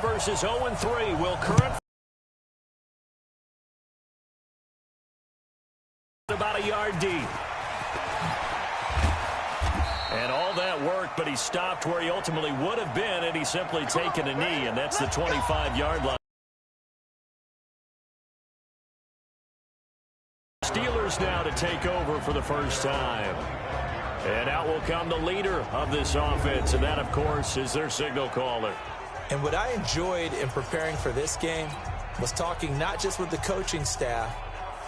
versus 0-3. Will current about a yard deep. And all that work, but he stopped where he ultimately would have been, and he's simply taken a knee, and that's the 25-yard line. Steelers now to take over for the first time. And out will come the leader of this offense, and that, of course, is their signal caller. And what I enjoyed in preparing for this game was talking not just with the coaching staff,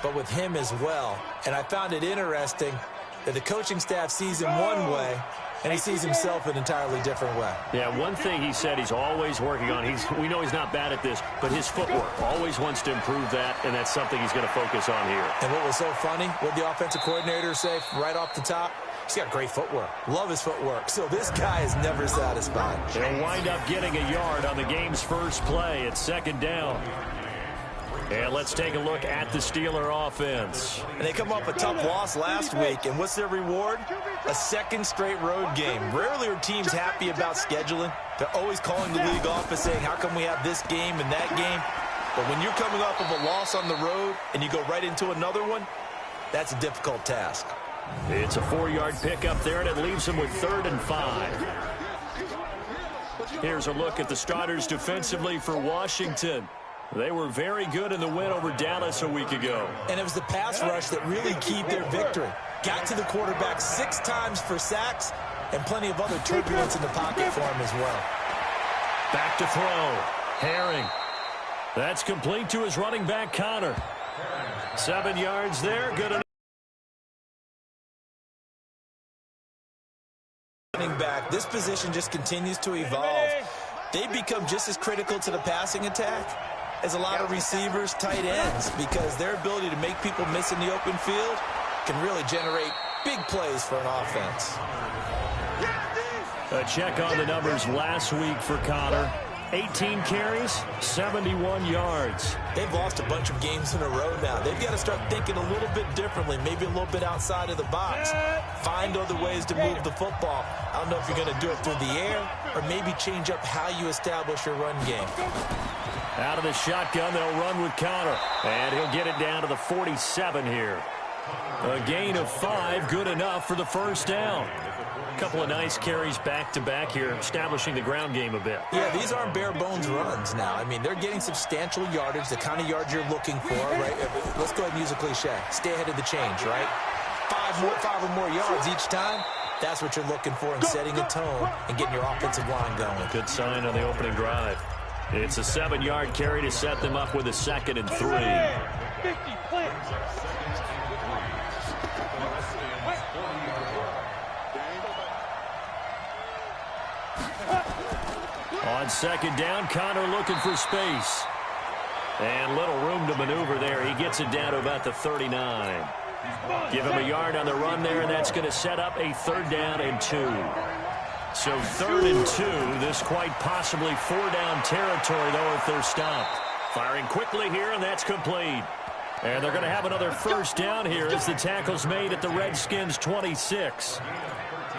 but with him as well. And I found it interesting that the coaching staff sees him one way, and he sees himself an entirely different way. Yeah, one thing he said he's always working on, we know he's not bad at this, but his footwork, always wants to improve that, and that's something he's going to focus on here. And what was so funny, what the offensive coordinator say right off the top? He's got great footwork. Love his footwork. So this guy is never satisfied. He'll wind up getting a yard on the game's first play. It's second down. And let's take a look at the Steeler offense. And they come off a tough loss last week, and what's their reward? A second straight road game. Rarely are teams happy about scheduling. They're always calling the league office saying, how come we have this game and that game? But when you're coming off of a loss on the road and you go right into another one, that's a difficult task. It's a 4-yard pickup there, and it leaves them with 3rd and 5. Here's a look at the starters defensively for Washington. They were very good in the win over Dallas a week ago. And it was the pass rush that really keyed their victory. Got to the quarterback 6 times for sacks and plenty of other turbulence in the pocket for him as well. Back to throw. Herring. That's complete to his running back, Connor. 7 yards there. Good enough. Running back, this position just continues to evolve. They become just as critical to the passing attack as a lot of receivers, tight ends, because their ability to make people miss in the open field can really generate big plays for an offense. A check on the numbers last week for Connor. 18 carries, 71 yards. They've lost a bunch of games in a row now. They've got to start thinking a little bit differently, maybe a little bit outside of the box. Find other ways to move the football. I don't know if you're going to do it through the air or maybe change up how you establish your run game. Out of the shotgun, they'll run with Connor. And he'll get it down to the 47 here. A gain of 5, good enough for the first down. A couple of nice carries back-to-back here, establishing the ground game a bit. Yeah, these aren't bare-bones runs now. I mean, they're getting substantial yardage, the kind of yards you're looking for, right? Let's go ahead and use a cliche. Stay ahead of the change, right? 5 or more yards each time. That's what you're looking for in setting a tone and getting your offensive line going. Good sign on the opening drive. It's a 7-yard carry to set them up with a 2nd and 3. On 2nd down, Connor looking for space. And little room to maneuver there. He gets it down to about the 39. Give him a yard on the run there, and that's going to set up a 3rd down and 2. So 3rd and 2, this quite possibly 4-down territory, though, if they're stopped. Firing quickly here, and that's complete. And they're going to have another 1st down here as the tackle's made at the Redskins' 26.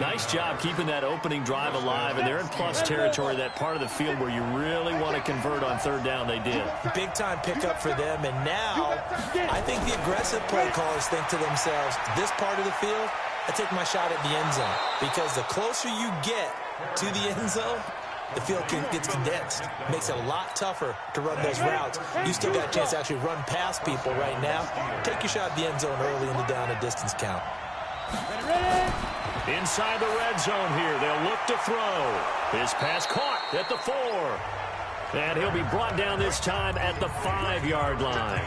Nice job keeping that opening drive alive, and they're in plus territory, that part of the field where you really want to convert on 3rd down. They did. Big-time pickup for them, and now I think the aggressive play callers think to themselves, this part of the field, I take my shot at the end zone, because the closer you get to the end zone, the field gets condensed. Makes it a lot tougher to run those routes. You still got a chance to actually run past people right now. Take your shot at the end zone early in the down and distance count. Inside the red zone here, they'll look to throw. His pass caught at the 4. And he'll be brought down this time at the 5-yard line.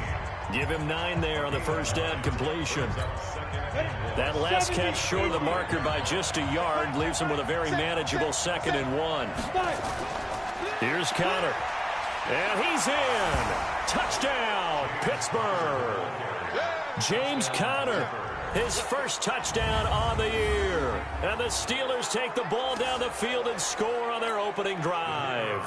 Give him 9 there on the first down completion. That last catch short of the marker by just a yard leaves him with a very manageable 2nd and 1. Here's Connor. And he's in. Touchdown, Pittsburgh. James Conner, his first touchdown on the year. And the Steelers take the ball down the field and score on their opening drive.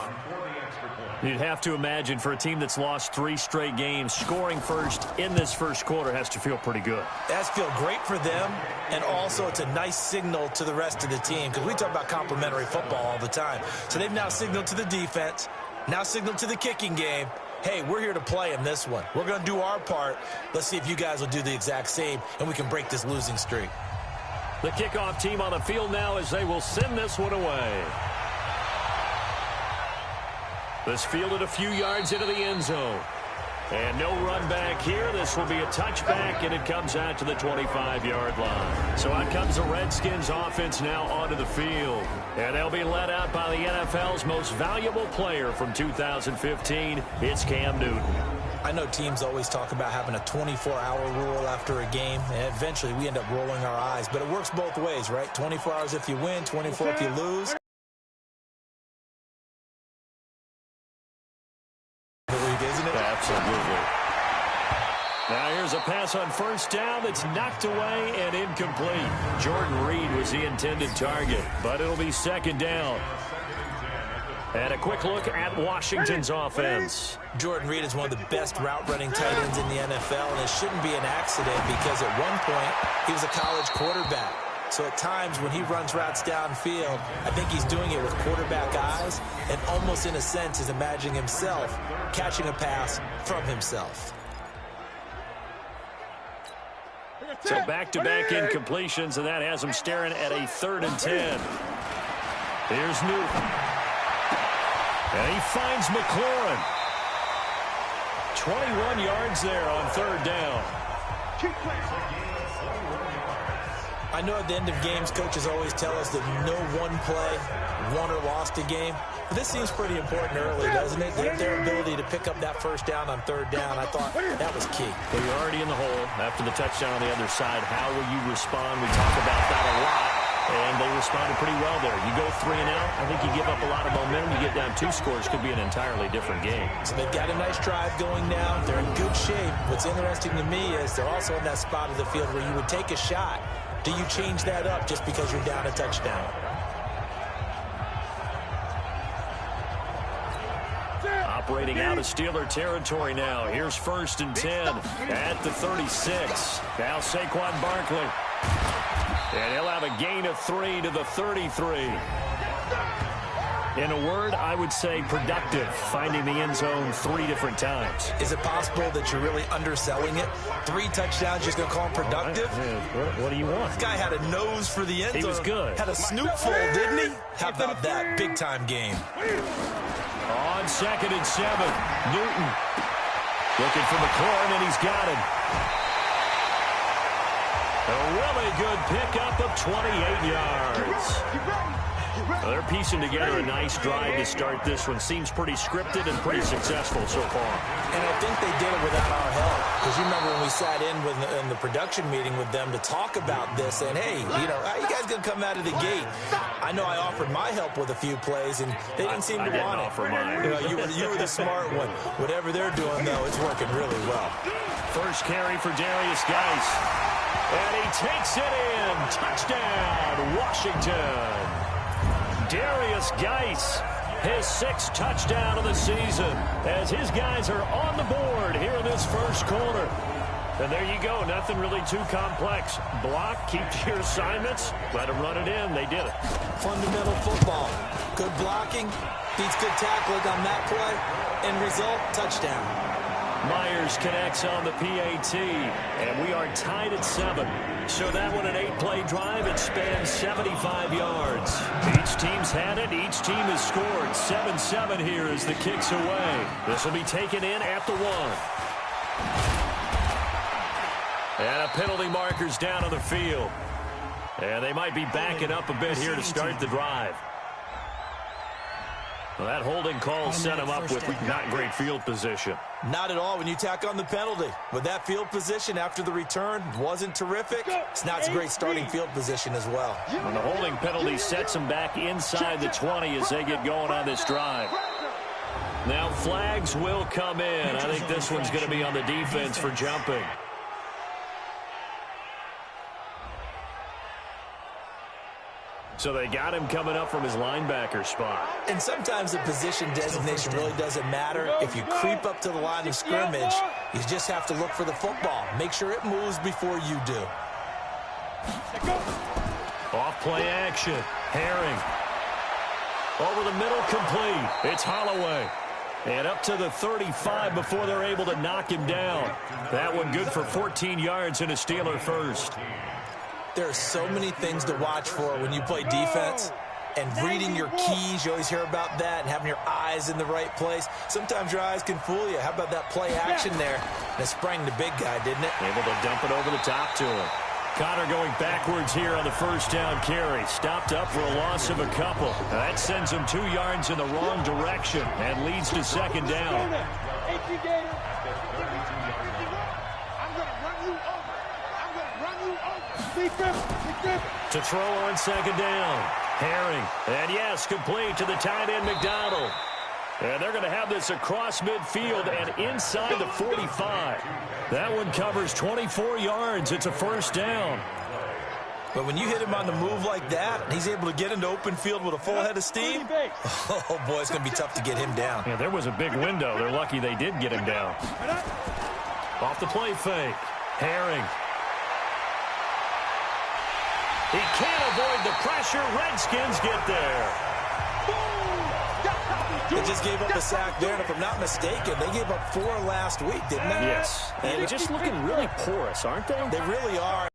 You'd have to imagine for a team that's lost 3 straight games, scoring first in this first quarter has to feel pretty good. That's feel great for them, and also it's a nice signal to the rest of the team, because we talk about complimentary football all the time. So they've now signaled to the defense, Now signal to the kicking game. Hey, we're here to play in this one. We're going to do our part. Let's see if you guys will do the exact same, and we can break this losing streak. The kickoff team on the field now as they will send this one away. This fielded a few yards into the end zone. And no run back here. This will be a touchback, and it comes out to the 25-yard line. So out comes the Redskins offense now onto the field. And they'll be led out by the NFL's most valuable player from 2015. It's Cam Newton. I know teams always talk about having a 24-hour rule after a game, and eventually we end up rolling our eyes. But it works both ways, right? 24 hours if you win, 24 if you lose. Isn't it? Absolutely. Now here's a pass on first down that's knocked away and incomplete. Jordan Reed was the intended target, but it'll be second down. And a quick look at Washington's offense. Jordan Reed is one of the best route-running tight ends in the NFL, and it shouldn't be an accident because at one point he was a college quarterback. So at times when he runs routes downfield, I think he's doing it with quarterback eyes and almost in a sense is imagining himself catching a pass from himself. So back-to-back incompletions, and that has him staring at a 3rd and 10. Here's Newton. And he finds McLaurin. 21 yards there on 3rd down. I know at the end of games, coaches always tell us that no one play won or lost a game. But this seems pretty important early, doesn't it? Their ability to pick up that first down on 3rd down, I thought that was key. Well, you're already in the hole after the touchdown on the other side. How will you respond? We talk about that a lot, and they responded pretty well there. You go 3 and out, I think you give up a lot of momentum. You get down 2 scores, could be an entirely different game. So they've got a nice drive going now. They're in good shape. What's interesting to me is they're also in that spot of the field where you would take a shot. Do you change that up just because you're down a touchdown? Operating out of Steeler territory now. Here's 1st and 10 at the 36. Now Saquon Barkley. And he'll have a gain of 3 to the 33. In a word, I would say productive, finding the end zone 3 different times. Is it possible that you're really underselling it? 3 touchdowns, just going to call him productive? What do you want? This guy had a nose for the end zone. He was good. Had a snoot full, didn't he? How about that? Big-time game. On 2nd and 7, Newton looking for McLaurin, and he's got him. A really good pickup of 28 yards. Well, they're piecing together a nice drive to start this one. Seems pretty scripted and pretty successful so far. And I think they did it without our help. Because you remember when we sat in the production meeting with them to talk about this, and hey, you know, how you guys going to come out of the gate? I know I offered my help with a few plays, and they didn't seem to want it. Offer mine. You know, you were the smart one. Whatever they're doing, though, it's working really well. First carry for Darius Geis. And he takes it in. Touchdown, Washington. Darius Geis, his 6th touchdown of the season, as his guys are on the board here in this first quarter. And there you go, nothing really too complex. Block, keep to your assignments, let them run it in. They did it. Fundamental football. Good blocking, beats good tackling on that play. End result, touchdown. Myers connects on the PAT, and we are tied at 7. So that one, an 8-play drive. It spans 75 yards. Each team's had it. Each team has scored. 7-7 here as the kick's away. This will be taken in at the 1. And a penalty marker's down on the field. And they might be backing up a bit here to start the drive. Well, that holding call set him up with not great field position. Not at all when you tack on the penalty. With that field position after the return wasn't terrific. It's not a great starting field position as well. And the holding penalty sets them back inside the 20 as they get going on this drive. Now flags will come in. I think this one's going to be on the defense for jumping. So they got him coming up from his linebacker spot. And sometimes the position designation really doesn't matter. If you creep up to the line of scrimmage, you just have to look for the football. Make sure it moves before you do. Off play action. Herring. Over the middle, complete. It's Holloway. And up to the 35 before they're able to knock him down. That one good for 14 yards and a Steeler first. There are so many things to watch for when you play defense. And reading your keys, you always hear about that, and having your eyes in the right place. Sometimes your eyes can fool you. How about that play action there? That sprang the big guy, didn't it? Able to dump it over the top to him. Connor going backwards here on the first down carry. Stopped up for a loss of a couple. That sends him 2 yards in the wrong direction and leads to second down. To throw on second down. Herring. And yes, complete to the tight end, McDonald. And they're going to have this across midfield and inside the 45. That one covers 24 yards. It's a first down. But when you hit him on the move like that, and he's able to get into open field with a full head of steam, oh, boy, it's going to be tough to get him down. Yeah, there was a big window. They're lucky they did get him down. Off the play fake. Herring. He can't avoid the pressure. Redskins get there. They just gave up a sack there, and if I'm not mistaken, they gave up 4 last week, didn't they? Yes. And they're just looking really porous, aren't they? They really are.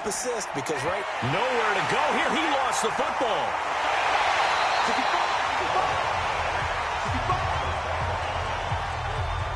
Assist because nowhere to go here. He lost the football.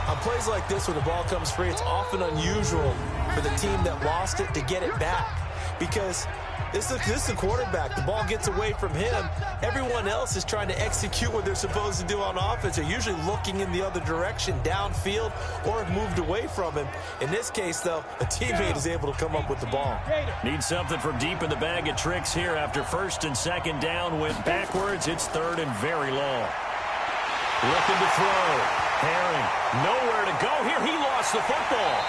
On plays like this, when the ball comes free, it's often unusual for the team that lost it to get it back because this is the quarterback. The ball gets away from him. Everyone else is trying to execute what they're supposed to do on offense. They're usually looking in the other direction, downfield, or have moved away from him. In this case, though, a teammate is able to come up with the ball. Need something from deep in the bag of tricks here after first and second down. Went backwards. It's third and very long. Looking to throw. Herring. Nowhere to go here. He lost the football.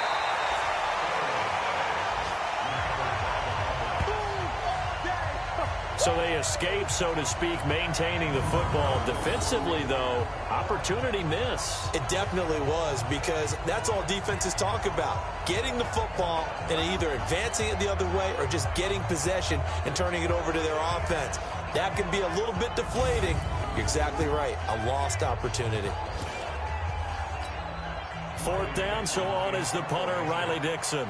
So they escape, so to speak, maintaining the football. Defensively, though, opportunity miss. It definitely was because that's all defenses talk about. Getting the football and either advancing it the other way or just getting possession and turning it over to their offense. That can be a little bit deflating. You're exactly right. A lost opportunity. Fourth down, so on is the punter, Riley Dixon.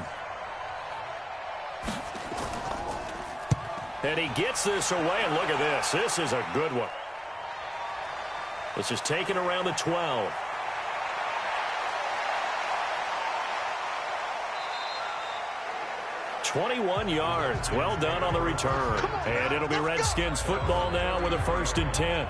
And he gets this away, and look at this. This is a good one. This is taken around the 12. $21 yards. Well done on the return. And it'll be Redskins football now with a 1st and 10.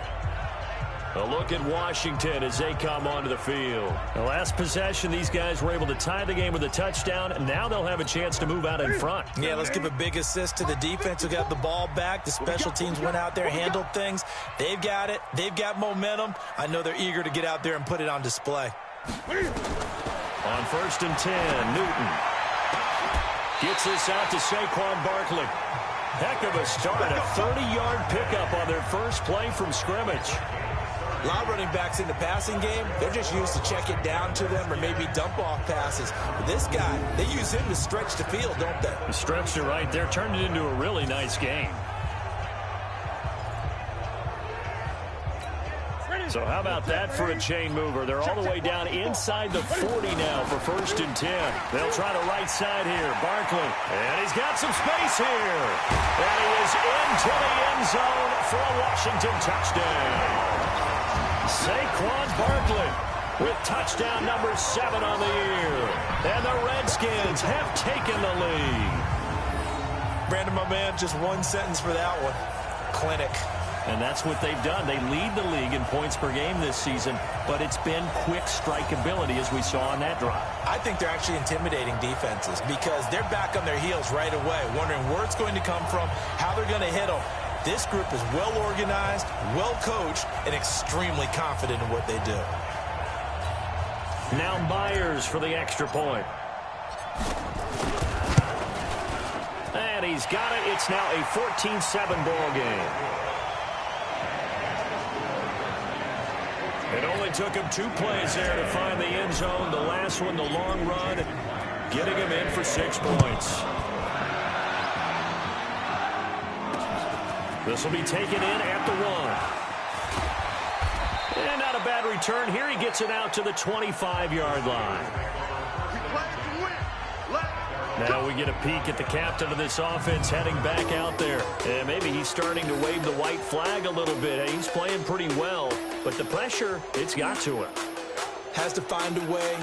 A look at Washington as they come onto the field. The last possession, these guys were able to tie the game with a touchdown, and now they'll have a chance to move out in front. Yeah, let's give a big assist to the defense who got the ball back. The special teams went out there, handled things. They've got it. They've got momentum. I know they're eager to get out there and put it on display. On 1st and 10, Newton gets this out to Saquon Barkley. Heck of a start, a 30-yard pickup on their first play from scrimmage. A lot of running backs in the passing game, they're just used to check it down to them or maybe dump off passes. But this guy, they use him to stretch the field, don't they? He stretched it right there, turned it into a really nice game. So how about that for a chain mover? They're all the way down inside the 40 now for 1st and 10. They'll try the right side here. Barkley. And he's got some space here. And he is into the end zone for a Washington touchdown. Saquon Barkley with touchdown number 7 on the year. And the Redskins have taken the lead. Brandon, my man, just one sentence for that one. Clinic. And that's what they've done. They lead the league in points per game this season, but it's been quick strikeability as we saw on that drive. I think they're actually intimidating defenses because they're back on their heels right away, wondering where it's going to come from, how they're going to hit them. This group is well organized, well coached, and extremely confident in what they do. Now Myers for the extra point. And he's got it. It's now a 14-7 ball game. It only took him 2 plays there to find the end zone. The last one, the long run, getting him in for 6 points. This will be taken in at the 1. And not a bad return here. He gets it out to the 25-yard line. Now we get a peek at the captain of this offense heading back out there. And maybe he's starting to wave the white flag a little bit. He's playing pretty well, but the pressure, it's got to him. Has to find a way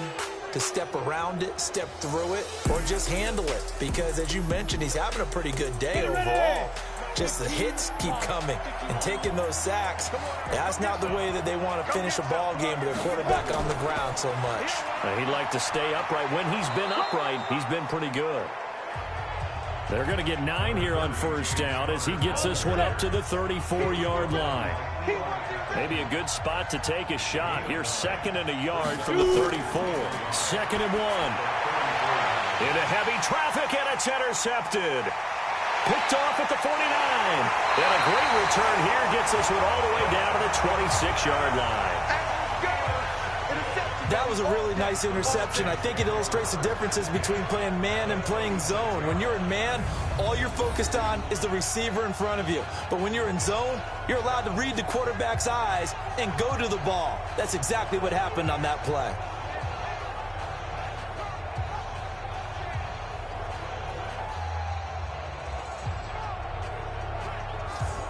to step around it, step through it, or just handle it. Because, as you mentioned, he's having a pretty good day overall. Just the hits keep coming and taking those sacks. That's not the way that they want to finish a ball game with their quarterback on the ground so much. He'd like to stay upright. When he's been upright, he's been pretty good. They're going to get 9 here on first down as he gets this one up to the 34-yard line. Maybe a good spot to take a shot. Here's 2nd and a yard from the 34. 2nd and 1. Into heavy traffic, and it's intercepted. Picked off at the 49. And a great return here gets this one all the way down to the 26-yard line. That was a really nice interception. I think it illustrates the differences between playing man and playing zone. When you're in man, all you're focused on is the receiver in front of you. But when you're in zone, you're allowed to read the quarterback's eyes and go to the ball. That's exactly what happened on that play.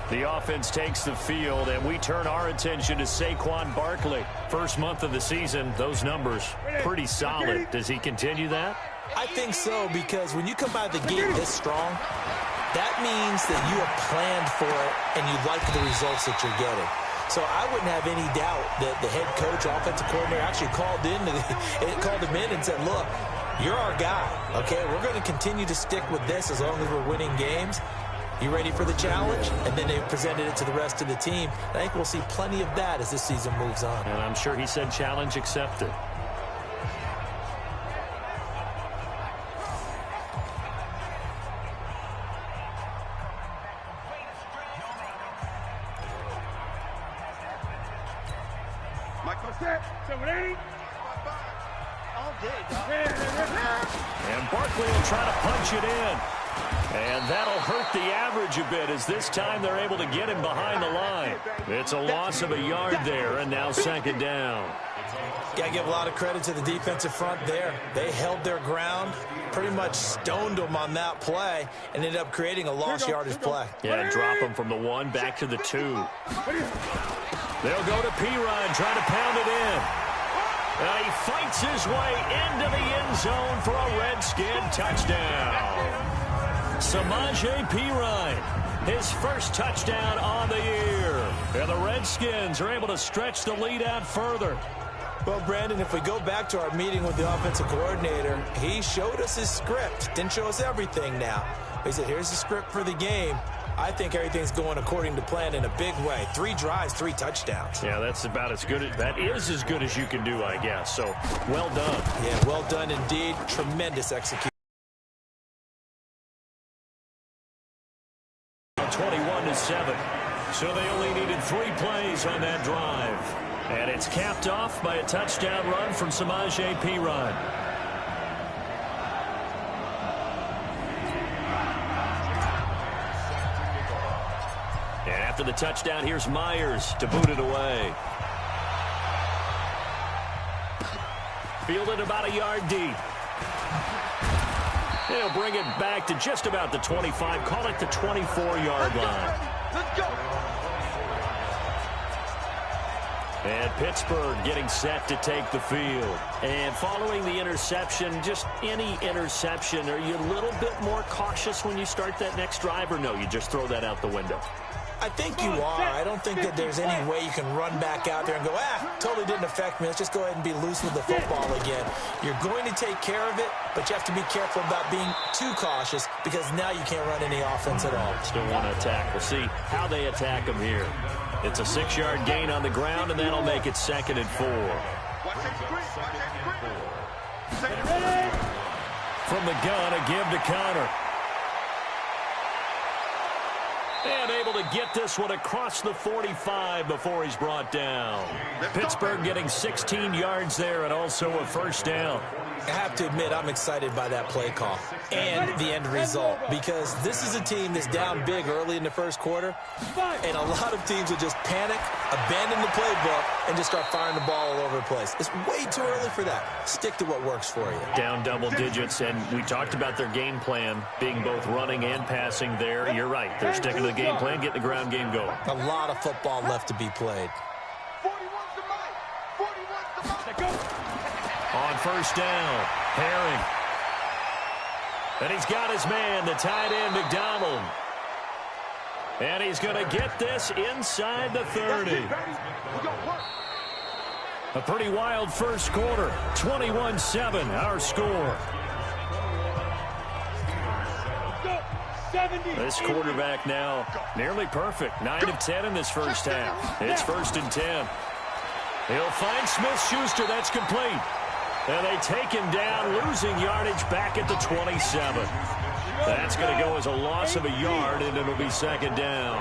The offense takes the field, and we turn our attention to Saquon Barkley. First month of the season, those numbers pretty solid. Does he continue that? I think so, because when you come out of the gate this strong, that means that you have planned for it and you like the results that you're getting. So I wouldn't have any doubt that the head coach, offensive coordinator, actually called him in and said, look, you're our guy, okay? We're going to continue to stick with this as long as we're winning games. You ready for the challenge? And then they presented it to the rest of the team. I think we'll see plenty of that as this season moves on. And I'm sure he said challenge accepted. And Barkley will try to punch it in. And that'll hurt the average a bit as this time they're able to get him behind the line. It's a loss of a yard there, and now 2nd down. Got to give a lot of credit to the defensive front there. They held their ground, pretty much stoned them on that play, and ended up creating a lost yardage play. Yeah, drop them from the 1 back to the 2. They'll go to Pirine, trying to pound it in. He fights his way into the end zone for a Redskin touchdown. Samaje Perine, his first touchdown on the year. And the Redskins are able to stretch the lead out further. Well, Brandon, if we go back to our meeting with the offensive coordinator, he showed us his script. Didn't show us everything now. He said, here's the script for the game. I think everything's going according to plan in a big way. 3 drives, 3 touchdowns. Yeah, that's about as good. That is as good as you can do, I guess. So, well done. Yeah, well done indeed. Tremendous execution. 21-7. So they only needed 3 plays on that drive. And it's capped off by a touchdown run from Samaje Perine. And after the touchdown, here's Myers to boot it away. Fielded about a yard deep. They'll bring it back to just about the 25. Call it the 24-yard line. Let's go. And Pittsburgh getting set to take the field. And following the interception, just any interception, are you a little bit more cautious when you start that next drive, or no, you just throw that out the window? I think you are. I don't think that there's any way you can run back out there and go, totally didn't affect me. Let's just go ahead and be loose with the football again. You're going to take care of it, but you have to be careful about being too cautious because now you can't run any offense at all. Still want to attack. We'll see how they attack them here. It's a 6-yard gain on the ground, and that'll make it 2nd and 4. From the gun, a give to Connor. And able to get this one across the 45 before he's brought down. Pittsburgh getting 16 yards there and also a first down. I have to admit, I'm excited by that play call and the end result, because this is a team that's down big early in the first quarter, and a lot of teams will just panic, abandon the playbook, and just start firing the ball all over the place. It's way too early for that. Stick to what works for you. Down double digits, and we talked about their game plan being both running and passing there. You're right. They're sticking to the game plan, getting the ground game going. A lot of football left to be played. On first down, Herring. And he's got his man, the tight end, McDonald. And he's going to get this inside the 30. A pretty wild first quarter. 21-7, our score. This quarterback now nearly perfect. 9 of 10 in this first half. It's 1st and 10. He'll find Smith-Schuster. That's complete. And they take him down, losing yardage back at the 27. That's going to go as a loss of a yard, and it'll be 2nd down.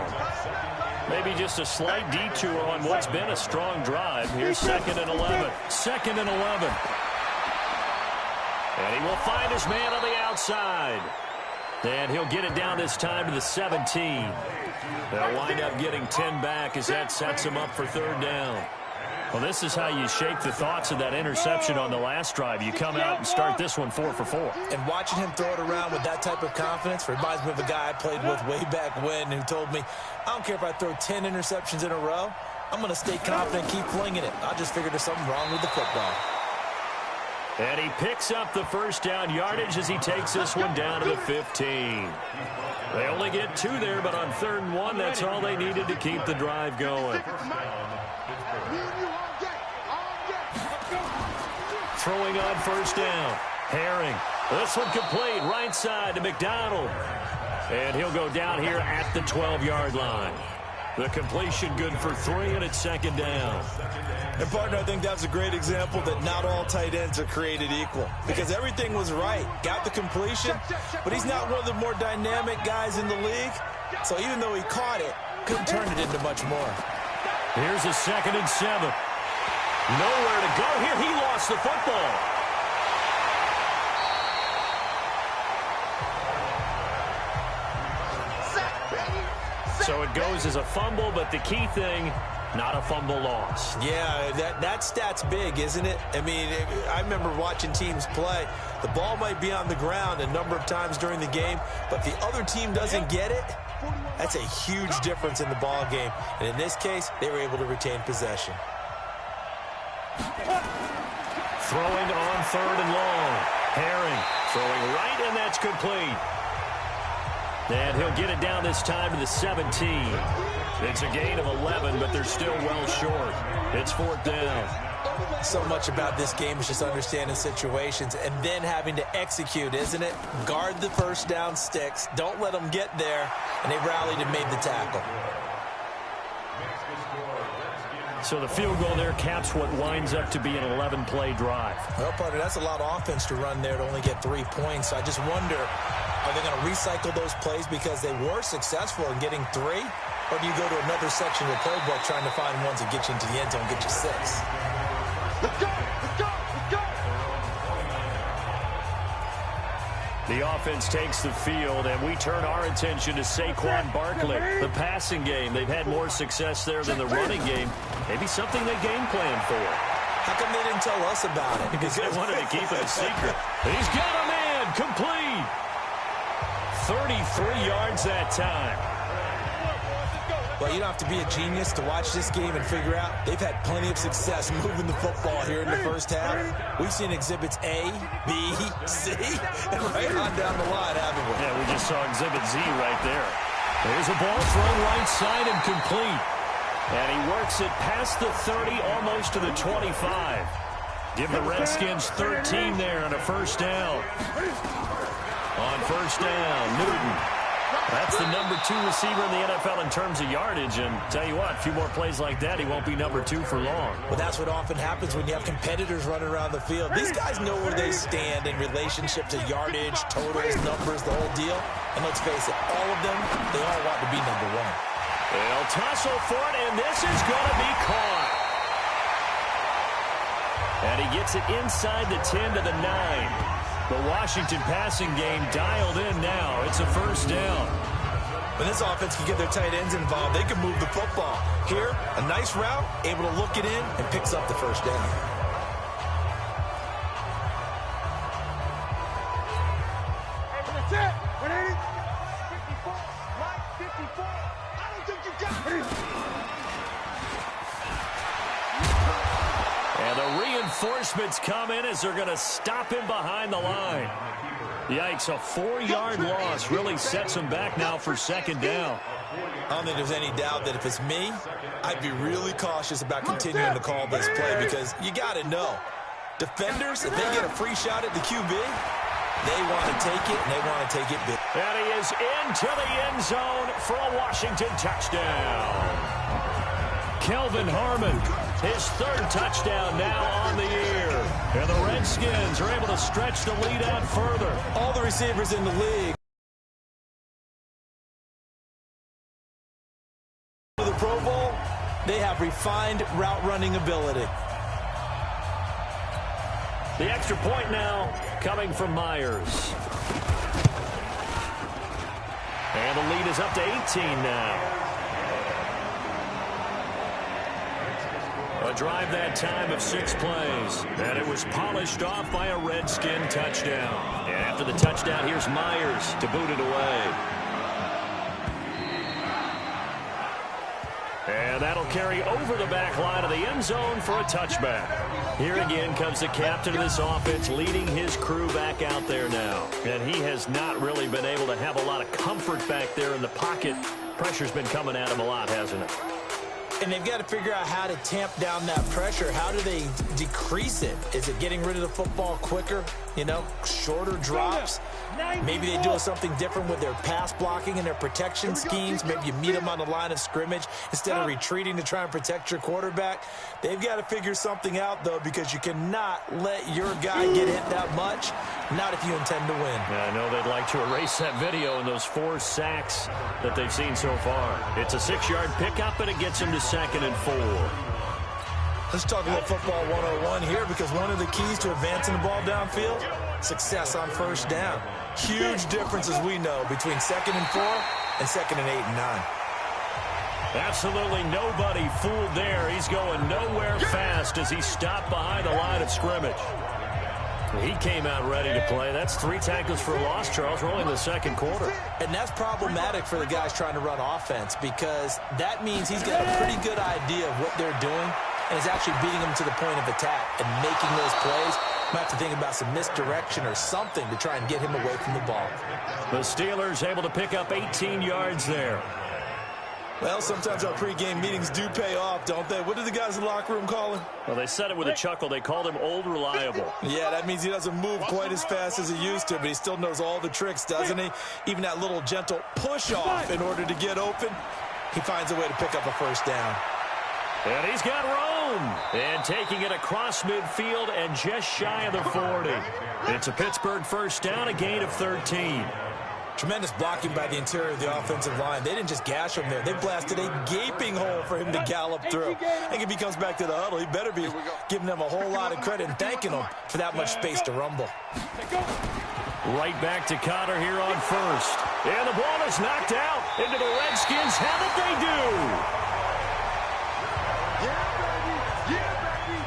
Maybe just a slight detour on what's been a strong drive. Here's 2nd and 11. 2nd and 11. And he will find his man on the outside. And he'll get it down this time to the 17. They'll wind up getting 10 back as that sets him up for 3rd down. Well, this is how you shake the thoughts of that interception on the last drive. You come out and start this one 4 for 4. And watching him throw it around with that type of confidence reminds me of a guy I played with way back when who told me, I don't care if I throw 10 interceptions in a row. I'm going to stay confident, keep flinging it. I just figured there's something wrong with the football. And he picks up the 1st down yardage as he takes this one down to the 15. They only get 2 there, but on 3rd and 1, that's all they needed to keep the drive going. Throwing on 1st down. Herring. This one complete. Right side to McDonald. And he'll go down here at the 12-yard line. The completion good for 3, and it's 2nd down. And, partner, I think that's a great example that not all tight ends are created equal, because everything was right. Got the completion, but he's not one of the more dynamic guys in the league. So even though he caught it, couldn't turn it into much more. Here's a 2nd and 7. Nowhere to go here. He lost the football. So it goes as a fumble, but the key thing, not a fumble loss. Yeah, that stat's big, isn't it? I mean, I remember watching teams play. The ball might be on the ground a number of times during the game, but if the other team doesn't get it, that's a huge difference in the ball game. And in this case, they were able to retain possession. Throwing on 3rd and long. Herring throwing right, and that's complete. And he'll get it down this time to the 17. It's a gain of 11, but they're still well short. It's 4th down. So much about this game is just understanding situations and then having to execute, isn't it? Guard the 1st down sticks. Don't let them get there. And they rallied and made the tackle. So the field goal there caps what winds up to be an 11-play drive. Well, partner, that's a lot of offense to run there to only get 3 points. I just wonder, are they going to recycle those plays because they were successful in getting 3? Or do you go to another section of the playbook trying to find ones that get you into the end zone and get you 6? Let's go! Let's go! Let's go! The offense takes the field, and we turn our attention to Saquon Barkley. The passing game, they've had more success there than the running game. Maybe something they game plan for. How come they didn't tell us about it? Because they wanted to keep it a secret. He's got a man, complete. 33 yards that time. Well, you don't have to be a genius to watch this game and figure out they've had plenty of success moving the football here in the first half. We've seen exhibits A, B, C, and right on down the line, haven't we? Yeah, we just saw exhibit Z right there. There's a ball thrown right side and complete. And he works it past the 30, almost to the 25. Give the Redskins 13 there on a 1st down. On 1st down, Newton. That's the number 2 receiver in the NFL in terms of yardage. And tell you what, a few more plays like that, he won't be number 2 for long. Well, that's what often happens when you have competitors running around the field. These guys know where they stand in relationship to yardage, totals, numbers, the whole deal. And let's face it, all of them, they all want to be number 1. They'll tussle for it, and this is going to be caught. And And he gets it inside the 10 to the 9. The Washington passing game dialed in now. It's a first down. When this offense can get their tight ends involved, they can move the football. Here, a nice route, able to look it in, and picks up the first down. That's it. 180. 54. Right, 54. I don't think you got it. And the reinforcements come in as they're going to stop him behind the line. Yikes, a 4-yard loss really sets him back now for second down. I don't think there's any doubt that if it's me, I'd be really cautious about continuing to call this play because you got to know, defenders, if they get a free shot at the QB, they want to take it, and they want to take it big. And he is into the end zone for a Washington touchdown. Kelvin Harmon, his third touchdown now on the year. And the Redskins are able to stretch the lead out further. All the receivers in the league. For the Pro Bowl, they have refined route running ability. The extra point now coming from Myers. And the lead is up to 18 now. A drive that time of 6 plays. And it was polished off by a Redskin touchdown. And after the touchdown, here's Myers to boot it away. And that'll carry over the back line of the end zone for a touchback. Here again comes the captain of this offense leading his crew back out there now. And he has not really been able to have a lot of comfort back there in the pocket. Pressure's been coming at him a lot, hasn't it? And they've got to figure out how to tamp down that pressure. How do they decrease it? Is it getting rid of the football quicker? You know, shorter drops? Maybe they do something different with their pass blocking and their protection schemes. Maybe you meet them on the line of scrimmage instead of retreating to try and protect your quarterback. They've got to figure something out, though, because you cannot let your guy get hit that much, not if you intend to win. Yeah, I know they'd like to erase that video and those 4 sacks that they've seen so far. It's a 6-yard pickup, and it gets them to 2nd and 4. Let's talk about football 101 here, because one of the keys to advancing the ball downfield, success on first down. Huge difference, as we know, between 2nd and 4 and 2nd and 8 and 9. Absolutely nobody fooled there. He's going nowhere fast as he stopped behind the line of scrimmage. He came out ready to play. That's 3 tackles for a loss, Charles. We're only in the second quarter. And that's problematic for the guys trying to run offense, because that means he's got a pretty good idea of what they're doing and is actually beating them to the point of attack and making those plays. Might have to think about some misdirection or something to try and get him away from the ball. The Steelers able to pick up 18 yards there. Well, sometimes our pregame meetings do pay off, don't they? What do the guys in the locker room call him? Well, they said it with a chuckle. They called him Old Reliable. Yeah, that means he doesn't move quite as fast as he used to, but he still knows all the tricks, doesn't he? Even that little gentle push-off in order to get open, he finds a way to pick up a first down. And he's got room. And taking it across midfield and just shy of the 40. It's a Pittsburgh first down, a gain of 13. Tremendous blocking by the interior of the offensive line. They didn't just gash him there. They blasted a gaping hole for him to gallop through. I think if he comes back to the huddle, he better be giving them a whole lot of credit and thanking them for that much space to rumble. Right back to Connor here on first. And the ball is knocked out into the Redskins. Have it they do.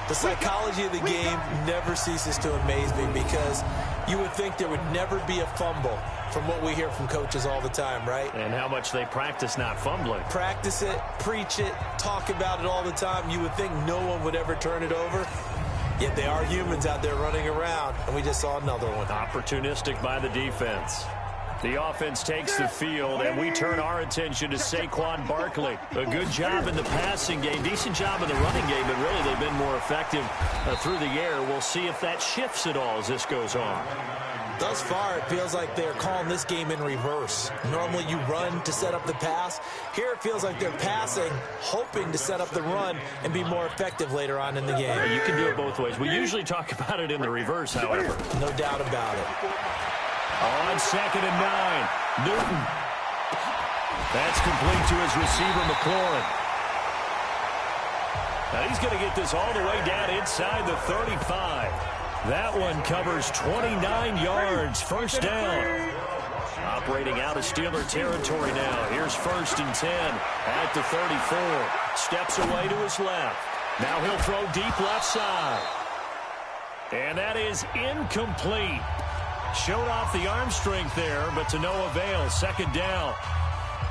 The psychology of the game never ceases to amaze me, because you would think there would never be a fumble from what we hear from coaches all the time, right? And how much they practice not fumbling. Practice it, preach it, talk about it all the time. You would think no one would ever turn it over. Yet they are humans out there running around, and we just saw another one. Opportunistic by the defense. The offense takes the field, and we turn our attention to Saquon Barkley. A good job in the passing game, decent job in the running game, but really they've been more effective through the air. We'll see if that shifts at all as this goes on. Thus far, it feels like they're calling this game in reverse. Normally you run to set up the pass. Here it feels like they're passing, hoping to set up the run and be more effective later on in the game. Yeah, you can do it both ways. We usually talk about it in the reverse, however. No doubt about it. On 2nd and 9, Newton. That's complete to his receiver, McLaurin. Now he's going to get this all the way down inside the 35. That one covers 29 yards. First down. Operating out of Steeler territory now. Here's 1st and 10 at the 34. Steps away to his left. Now he'll throw deep left side. And that is incomplete. Showed off the arm strength there, but to no avail. 2nd down.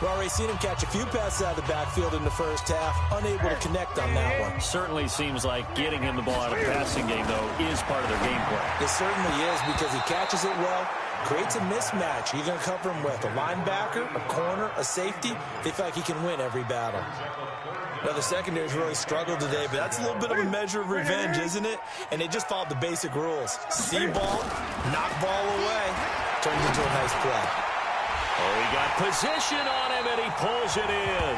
We've already seen him catch a few passes out of the backfield in the first half. Unable to connect on that one. Certainly seems like getting him the ball out of the passing game, though, is part of their game plan. It certainly is, because he catches it well, creates a mismatch. You're going to cover him with a linebacker, a corner, a safety. They feel like he can win every battle. Now, the secondary's really struggled today, but that's a little bit of a measure of revenge, isn't it? And they just followed the basic rules. See ball, knock ball away, turns into a nice play. Oh, he got position on him, and he pulls it in.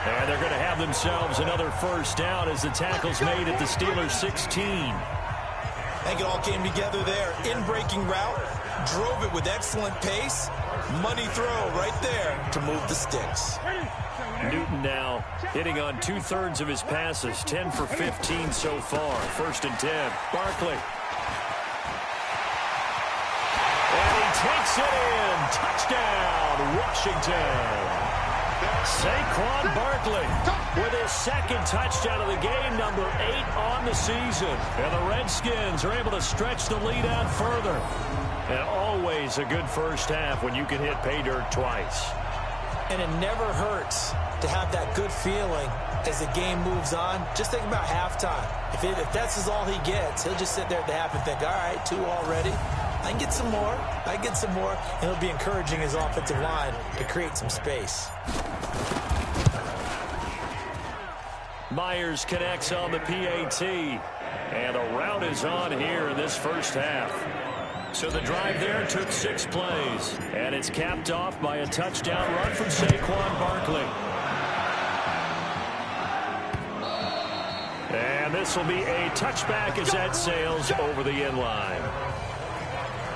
And they're going to have themselves another first down as the tackle's made at the Steelers' 16. I think it all came together there. In-breaking route, drove it with excellent pace. Money throw right there to move the sticks. Newton now hitting on 2/3 of his passes, 10 for 15 so far. 1st and 10. Barkley. And he takes it in. Touchdown, Washington. Saquon Barkley with his 2nd touchdown of the game, number 8 on the season. And the Redskins are able to stretch the lead out further. And always a good first half when you can hit pay dirt twice. And it never hurts to have that good feeling as the game moves on. Just think about halftime. If that's all he gets, he'll just sit there at the half and think, all right, 2 already. I can get some more. I can get some more. And he'll be encouraging his offensive line to create some space. Myers connects on the PAT. And a rout is on here in this first half. So the drive there took 6 plays. And it's capped off by a touchdown run from Saquon Barkley. And this will be a touchback as that sails over the end line.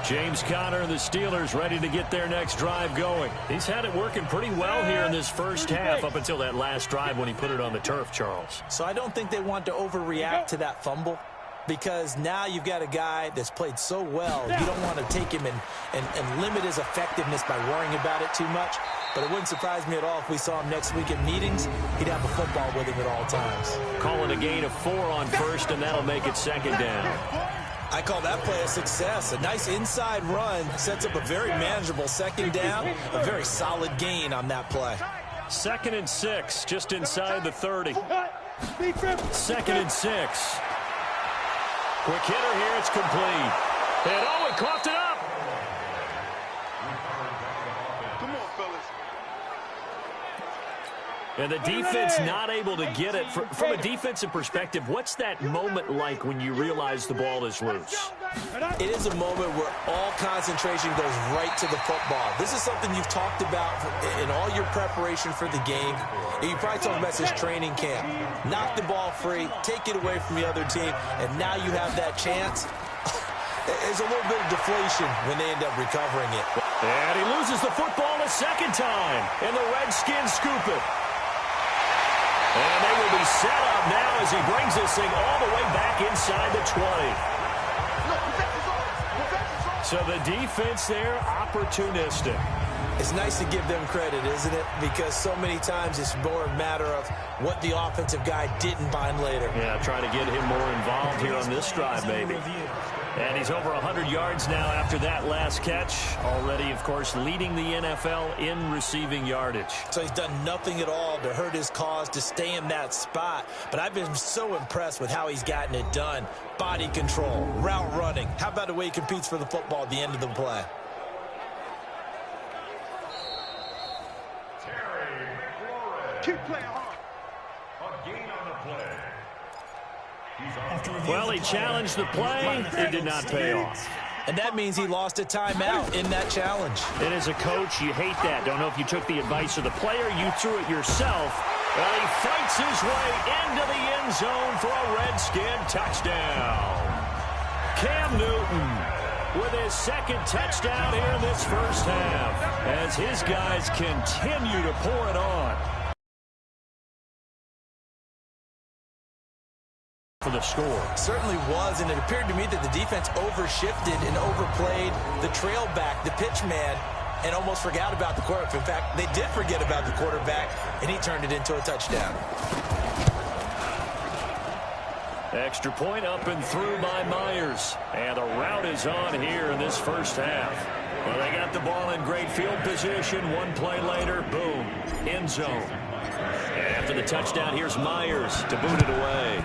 James Conner and the Steelers ready to get their next drive going. He's had it working pretty well here in this first half up until that last drive when he put it on the turf, Charles. So I don't think they want to overreact to that fumble, because now you've got a guy that's played so well. You don't want to take him and limit his effectiveness by worrying about it too much. But it wouldn't surprise me at all if we saw him next week in meetings. He'd have a football with him at all times. Calling a gain of 4 on 1st, and that'll make it 2nd down. I call that play a success. A nice inside run sets up a very manageable 2nd down. A very solid gain on that play. 2nd and 6, just inside the 30. 2nd and 6. Quick hitter here, it's complete. And oh, he coughed it up. Come on, fellas. And the defense not able to get it. From a defensive perspective, what's that moment like when you realize the ball is loose? It is a moment where all concentration goes right to the football. This is something you've talked about in all your preparation for the game. You probably talked about this training camp. Knock the ball free, take it away from the other team, and now you have that chance. There's a little bit of deflation when they end up recovering it. And he loses the football a 2nd time, and the Redskins scoop it. And they will be set up now as he brings this thing all the way back inside the 20. So the defense there, opportunistic. It's nice to give them credit, isn't it? Because so many times it's more a matter of what the offensive guy didn't find later. Yeah, trying to get him more involved here on this drive, maybe. And he's over 100 yards now after that last catch. Already, of course, leading the NFL in receiving yardage. So he's done nothing at all to hurt his cause, to stay in that spot. But I've been so impressed with how he's gotten it done. Body control, route running. How about the way he competes for the football at the end of the play? Keep playing hard. A gain on the play. Well, he challenged the play. It did not pay off. And that means he lost a timeout in that challenge. And as a coach, you hate that. Don't know if you took the advice of the player. You threw it yourself. Well, he fights his way into the end zone for a Redskin touchdown. Cam Newton with his 2nd touchdown here in this first half as his guys continue to pour it on. for the score. Certainly was, and it appeared to me that the defense overshifted and overplayed the trail back, the pitch man, and almost forgot about the quarterback. In fact, they did forget about the quarterback, and he turned it into a touchdown. Extra point up and through by Myers. And the route is on here in this first half. Well, they got the ball in great field position. One play later, boom, end zone. And after the touchdown, here's Myers to boot it away.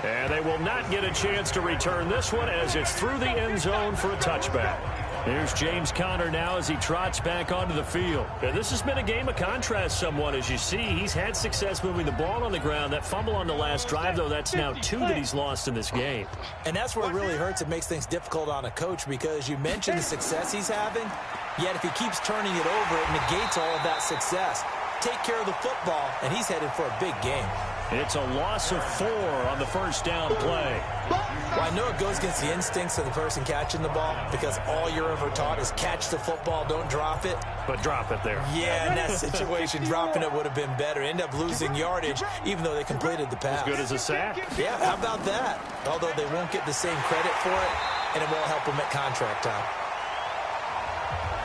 And they will not get a chance to return this one as it's through the end zone for a touchback. Here's James Conner now as he trots back onto the field. And this has been a game of contrast somewhat. As you see, he's had success moving the ball on the ground. That fumble on the last drive, though, that's now 2 that he's lost in this game. And that's where it really hurts. It makes things difficult on a coach because you mentioned the success he's having, yet if he keeps turning it over, it negates all of that success. Take care of the football, and he's headed for a big game. It's a loss of 4 on the first down play. Well, I know it goes against the instincts of the person catching the ball because all you're ever taught is catch the football, don't drop it. But drop it there. Yeah, in that situation, dropping it would have been better. End up losing yardage, even though they completed the pass. As good as a sack. Yeah, how about that? Although they won't get the same credit for it, and it won't help them at contract time.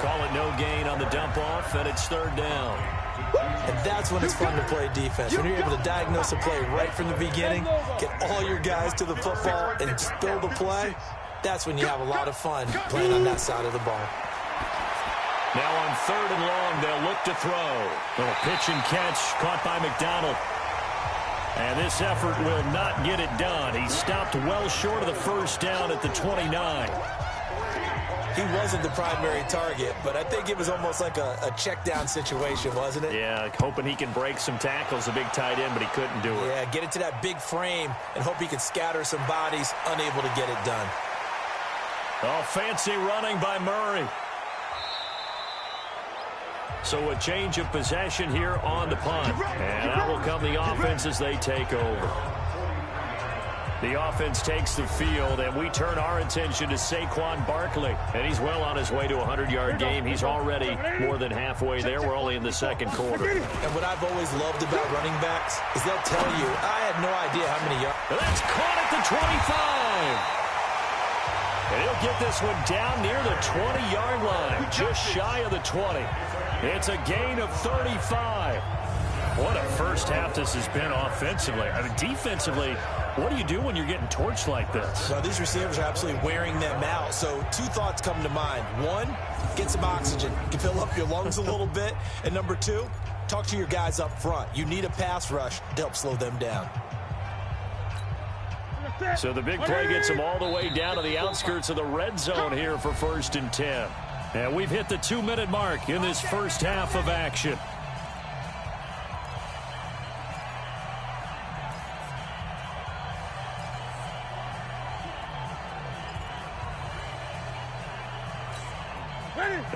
Call it no gain on the dump off, and it's third down. And that's when it's fun to play defense. When you're able to diagnose a play right from the beginning, get all your guys to the football, and spill the play, that's when you have a lot of fun playing on that side of the ball. Now on third and long, they'll look to throw. Little pitch and catch caught by McDonald. And this effort will not get it done. He stopped well short of the first down at the 29. He wasn't the primary target, but I think it was almost like a check down situation, wasn't it? Yeah, hoping he can break some tackles, a big tight end, but he couldn't do it. Yeah, get it to that big frame and hope he can scatter some bodies, unable to get it done. Oh, fancy running by Murray. So a change of possession here on the punt. And out will come the offense as they take over. The offense takes the field, and we turn our attention to Saquon Barkley. And he's well on his way to a 100-yard game. He's already more than halfway there. We're only in the second quarter. And what I've always loved about running backs is they'll tell you, I had no idea how many yards. That's caught at the 25. And he'll get this one down near the 20-yard line, just shy of the 20. It's a gain of 35. What a first half this has been offensively. I mean, defensively, what do you do when you're getting torched like this? Well, these receivers are absolutely wearing them out. So 2 thoughts come to mind. 1, get some oxygen. You can fill up your lungs a little bit. And number 2, talk to your guys up front. You need a pass rush to help slow them down. So the big play gets them all the way down to the outskirts of the red zone here for 1st and 10. And we've hit the 2-minute mark in this first half of action.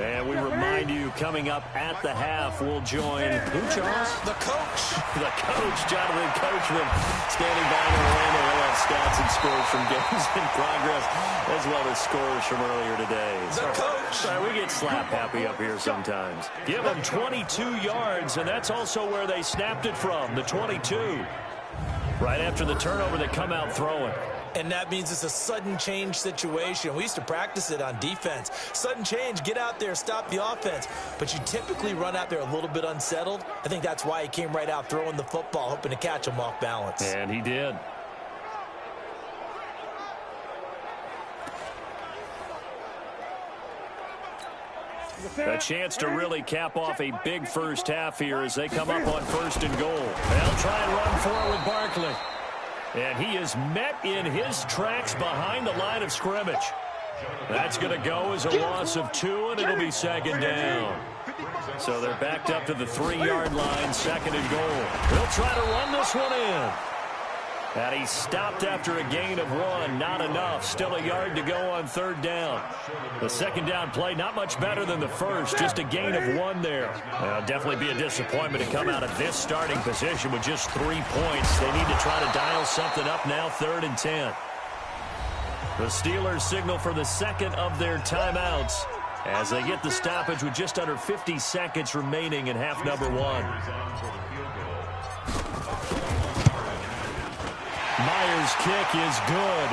And we remind you, coming up at the half, we'll join who, Charles? The coach. The coach, Jonathan Coachman, standing by in Orlando. We'll have stats and scores from games in progress, as well as scores from earlier today. The coach. Sorry, we get slap happy up here sometimes. Give them 22 yards, and that's also where they snapped it from, the 22. Right after the turnover, they come out throwing. And that means it's a sudden change situation. We used to practice it on defense. Sudden change, get out there, stop the offense. But you typically run out there a little bit unsettled. I think that's why he came right out throwing the football, hoping to catch him off balance. And he did. A chance to really cap off a big first half here as they come up on 1st and goal. They'll try and run for it with Barkley. And he is met in his tracks behind the line of scrimmage. That's going to go as a loss of 2, and it'll be 2nd down. So they're backed up to the 3-yard line, 2nd and goal. They'll try to run this one in. And he stopped after a gain of 1. Not enough. Still a yard to go on 3rd down. The 2nd down play, not much better than the first. Just a gain of 1 there. Definitely be a disappointment to come out of this starting position with just 3 points. They need to try to dial something up now, 3rd and 10. The Steelers signal for the second of their timeouts as they get the stoppage with just under 50 seconds remaining in half number 1. Myers' kick is good.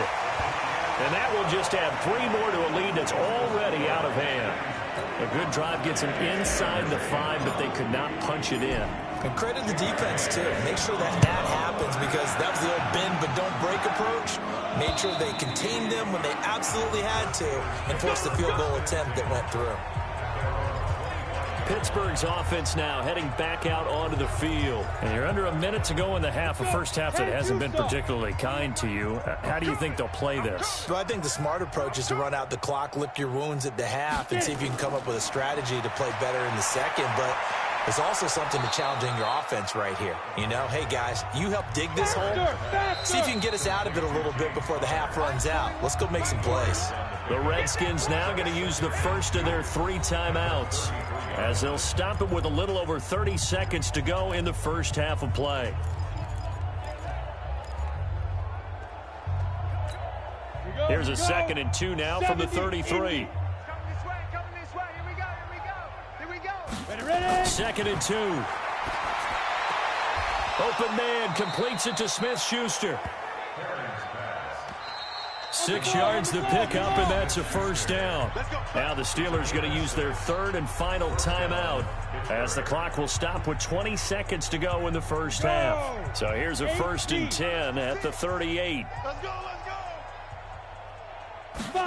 And that will just add 3 more to a lead that's already out of hand. A good drive gets them inside the 5, but they could not punch it in. And credit the defense, too. Make sure that happens, because that was the old bend but don't break approach. Made sure they contained them when they absolutely had to and forced the field goal attempt that went through. Pittsburgh's offense now heading back out onto the field. And you're under a minute to go in the half, a first half that hasn't been particularly kind to you. How do you think they'll play this? Well, I think the smart approach is to run out the clock, lick your wounds at the half, and see if you can come up with a strategy to play better in the second. But there's also something to challenging your offense right here. You know, hey, guys, you help dig this hole. See if you can get us out of it a little bit before the half runs out. Let's go make some plays. The Redskins now going to use the first of their 3 timeouts, as they'll stop it with a little over 30 seconds to go in the first half of play. Here's a 2nd and 2 now from the 33. 2nd and 2. Open man completes it to Smith-Schuster. 6 yards to pick up, and that's a first down. Now the Steelers going to use their 3rd and final timeout, as the clock will stop with 20 seconds to go in the first half. So here's a 1st and 10 at the 38. Let's go, let's go.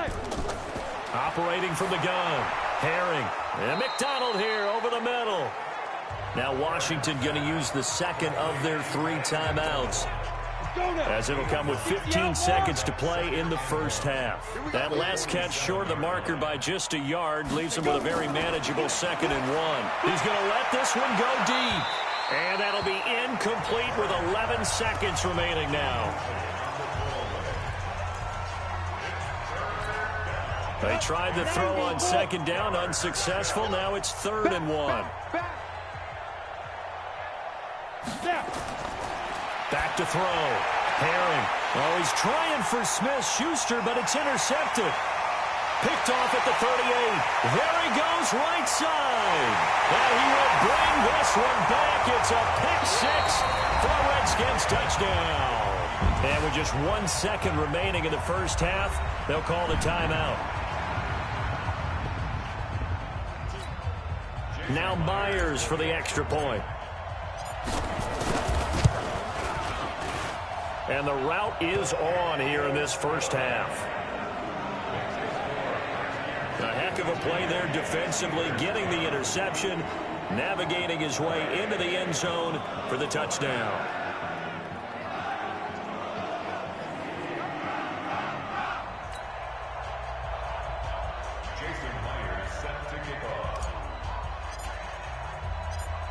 Operating from the gun, Herring. And McDonald here over the middle. Now Washington going to use the 2nd of their 3 timeouts, as it'll come with 15 seconds to play in the first half. That last catch short of the marker by just a yard leaves him with a very manageable 2nd and 1. He's going to let this one go deep. And that'll be incomplete with 11 seconds remaining now. They tried to throw on 2nd down, unsuccessful. Now it's 3rd and 1. Back to throw. Herring. Oh, he's trying for Smith-Schuster, but it's intercepted. Picked off at the 38. There he goes, right side. And he will bring this one back. It's a pick 6 for a Redskins touchdown. And with just 1 second remaining in the first half, they'll call the timeout. Now Myers for the extra point. And the route is on here in this first half. A heck of a play there defensively, getting the interception, navigating his way into the end zone for the touchdown.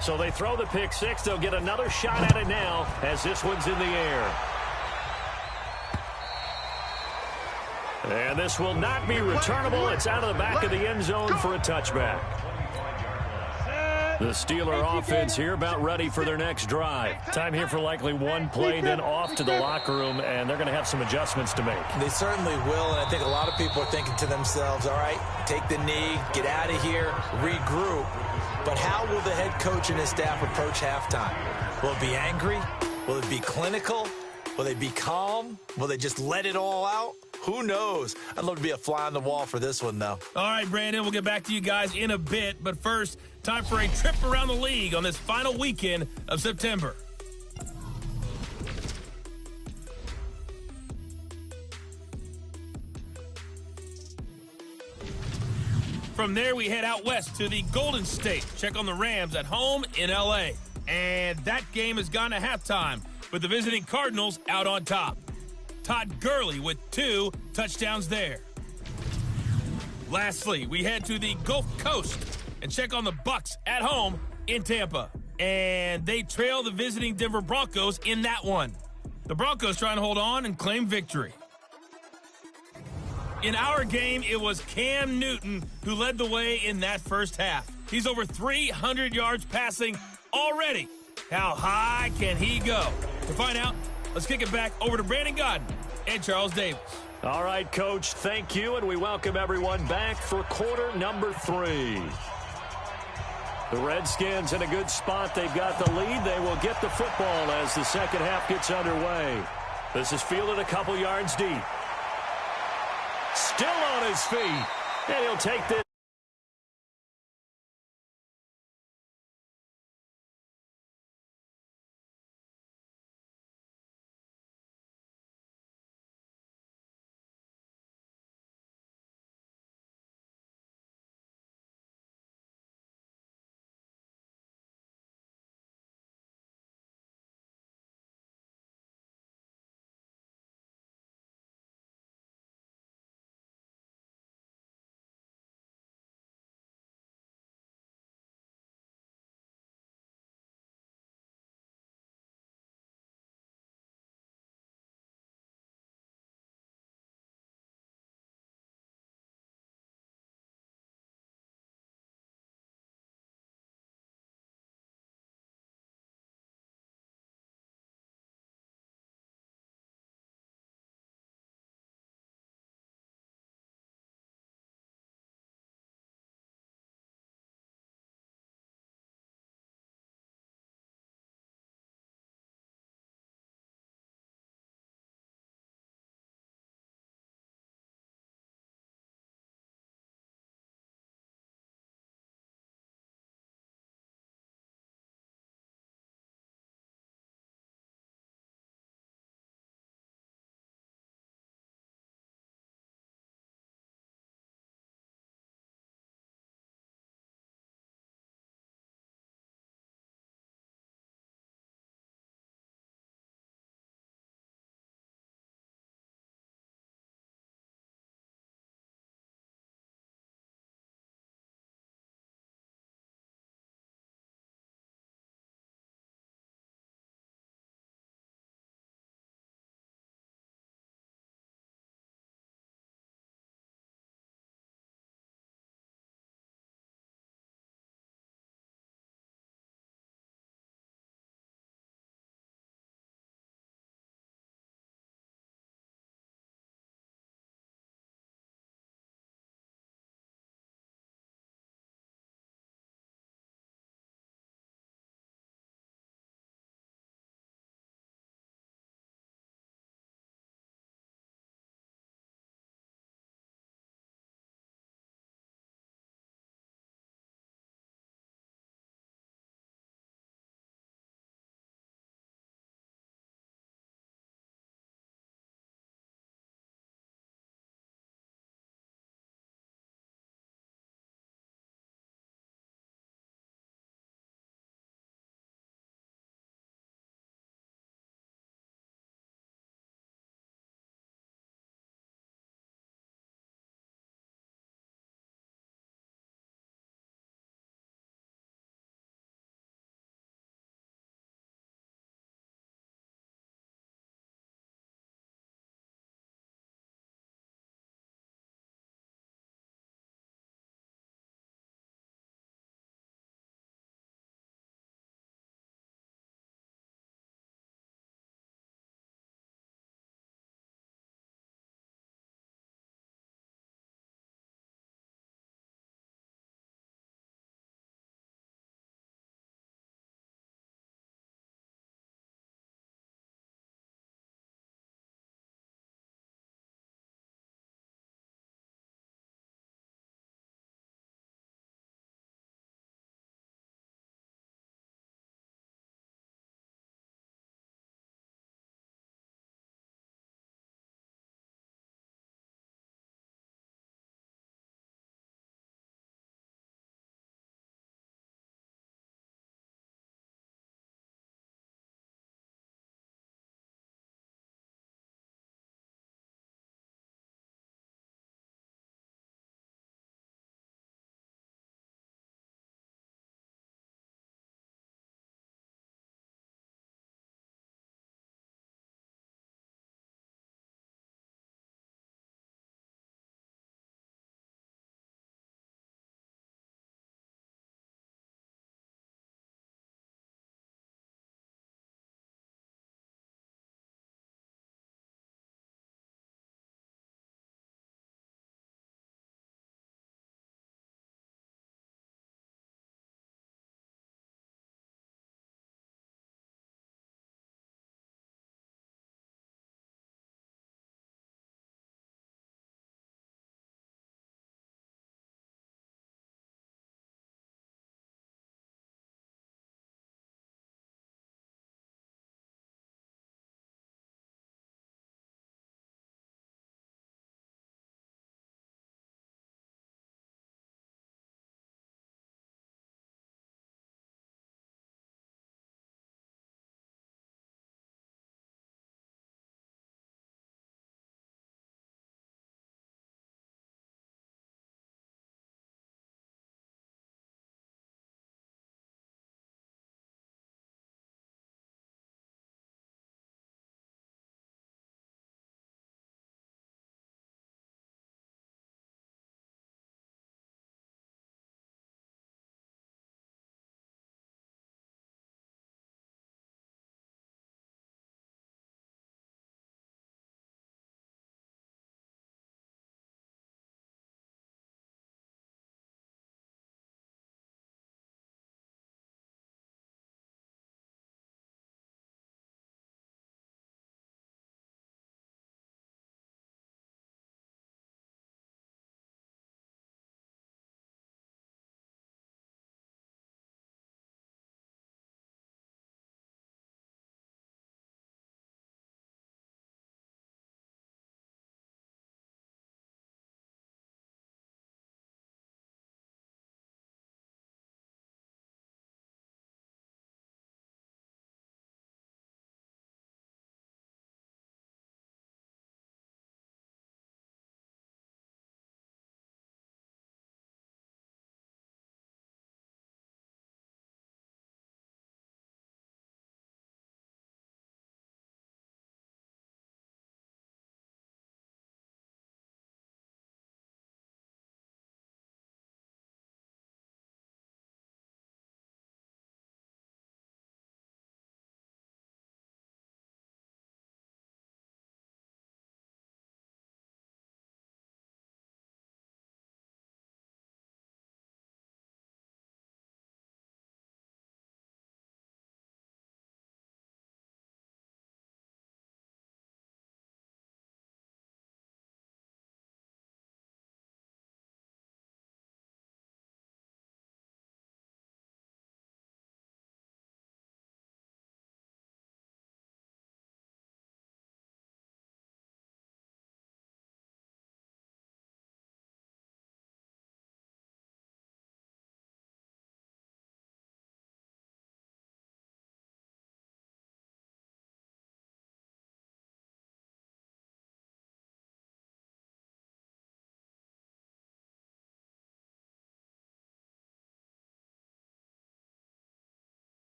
So they throw the pick 6. They'll get another shot at it now as this one's in the air. And this will not be returnable. It's out of the back of the end zone for a touchback. The Steeler offense here about ready for their next drive. Time here for likely 1 play, then off to the locker room, and they're going to have some adjustments to make. They certainly will, and I think a lot of people are thinking to themselves, all right, take the knee, get out of here, regroup. But how will the head coach and his staff approach halftime? Will it be angry? Will it be clinical? Will they be calm? Will they just let it all out? Who knows? I'd love to be a fly on the wall for this one, though. All right, Brandon, we'll get back to you guys in a bit. But first, time for a trip around the league on this final weekend of September. From there, we head out west to the Golden State. Check on the Rams at home in L.A. And that game has gone to halftime with the visiting Cardinals out on top. Todd Gurley with 2 touchdowns there. Lastly, we head to the Gulf Coast and check on the Bucs at home in Tampa. And they trail the visiting Denver Broncos in that one. The Broncos trying to hold on and claim victory. In our game, it was Cam Newton who led the way in that first half. He's over 300 yards passing already. How high can he go? To find out, let's kick it back over to Brandon Godden and Charles Davis. All right, Coach, thank you, and we welcome everyone back for quarter number 3. The Redskins in a good spot. They've got the lead. They will get the football as the second half gets underway. This is fielded a couple yards deep. Still on his feet. And he'll take this.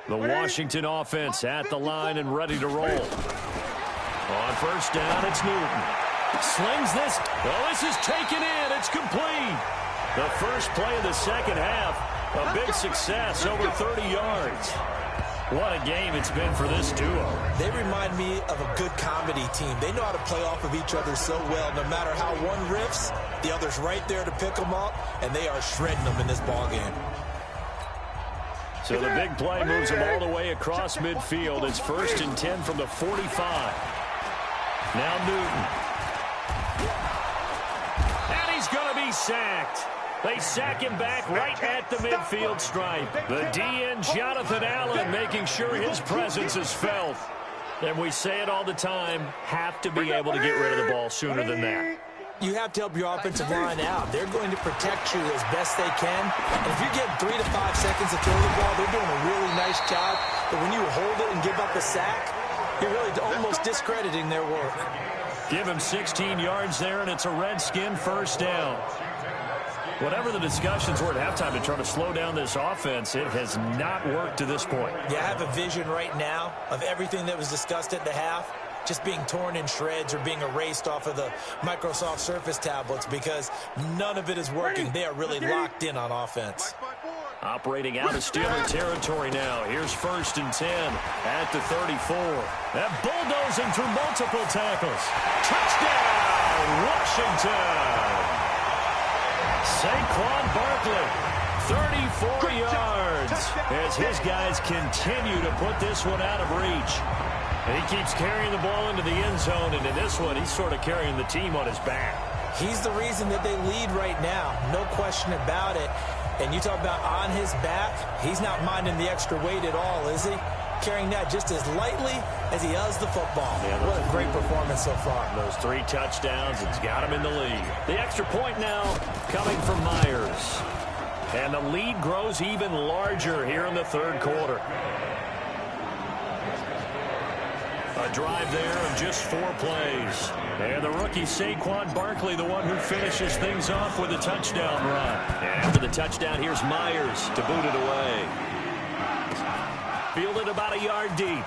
The Washington offense at the line and ready to roll. On first down, it's Newton. Slings this. Oh, this is taken in. It's complete. The first play of the second half. A big success, over 30 yards. What a game it's been for this duo. They remind me of a good comedy team. They know how to play off of each other so well. No matter how one riffs, the other's right there to pick them up, and they are shredding them in this ballgame. So the big play moves them all the way across midfield. It's 1st and 10 from the 45. Now Newton. And he's going to be sacked. They sack him back right at the midfield stripe. The DN, Jonathan Allen, making sure his presence is felt. And we say it all the time, have to be able to get rid of the ball sooner than that. You have to help your offensive line out. They're going to protect you as best they can. And if you're getting 3 to 5 seconds to throw the ball, they're doing a really nice job. But when you hold it and give up a sack, you're really almost discrediting their work. Give him 16 yards there, and it's a Redskin first down. Whatever the discussions were at halftime to try to slow down this offense, it has not worked to this point. Yeah, I have a vision right now of everything that was discussed at the half just being torn in shreds or being erased off of the Microsoft Surface tablets because none of it is working. They are really locked in on offense. Operating out of Steeler territory now. Here's 1st and 10 at the 34. That bulldozing through multiple tackles. Touchdown, Washington! Saquon Barkley, 34 yards, as his guys continue to put this one out of reach. And he keeps carrying the ball into the end zone, and in this one, he's sort of carrying the team on his back. He's the reason that they lead right now, no question about it. And you talk about on his back, he's not minding the extra weight at all, is he? Carrying that just as lightly as he does the football. Yeah, what a great performance so far. Those 3 touchdowns, it's got him in the lead. The extra point now coming from Myers. And the lead grows even larger here in the 3rd quarter. A drive there of just 4 plays. And the rookie Saquon Barkley, the one who finishes things off with a touchdown run. And after the touchdown, here's Myers to boot it away. Fielded about a yard deep.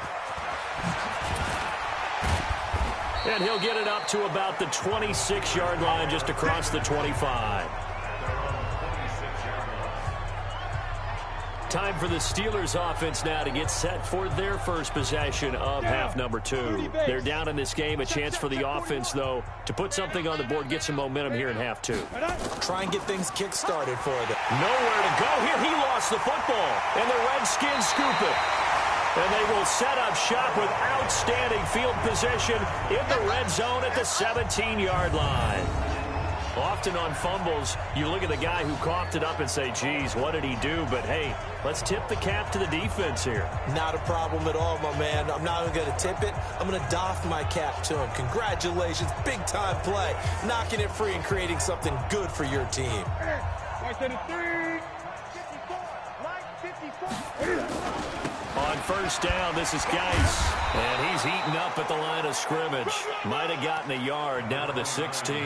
And he'll get it up to about the 26-yard line, just across the 25. Time for the Steelers offense now to get set for their first possession of half number 2. They're down in this game. A chance for the offense, though, to put something on the board, get some momentum here in half 2. Try and get things kick-started for them. Nowhere to go here. He lost the football, and the Redskins scoop it. And they will set up shop with outstanding field position in the red zone at the 17-yard line. Often on fumbles, you look at the guy who coughed it up and say, geez, what did he do? But, hey, let's tip the cap to the defense here. Not a problem at all, my man. I'm not even going to tip it. I'm going to doff my cap to him. Congratulations. Big-time play. Knocking it free and creating something good for your team. On first down, this is Geis. And he's eaten up at the line of scrimmage. Might have gotten a yard down to the 16.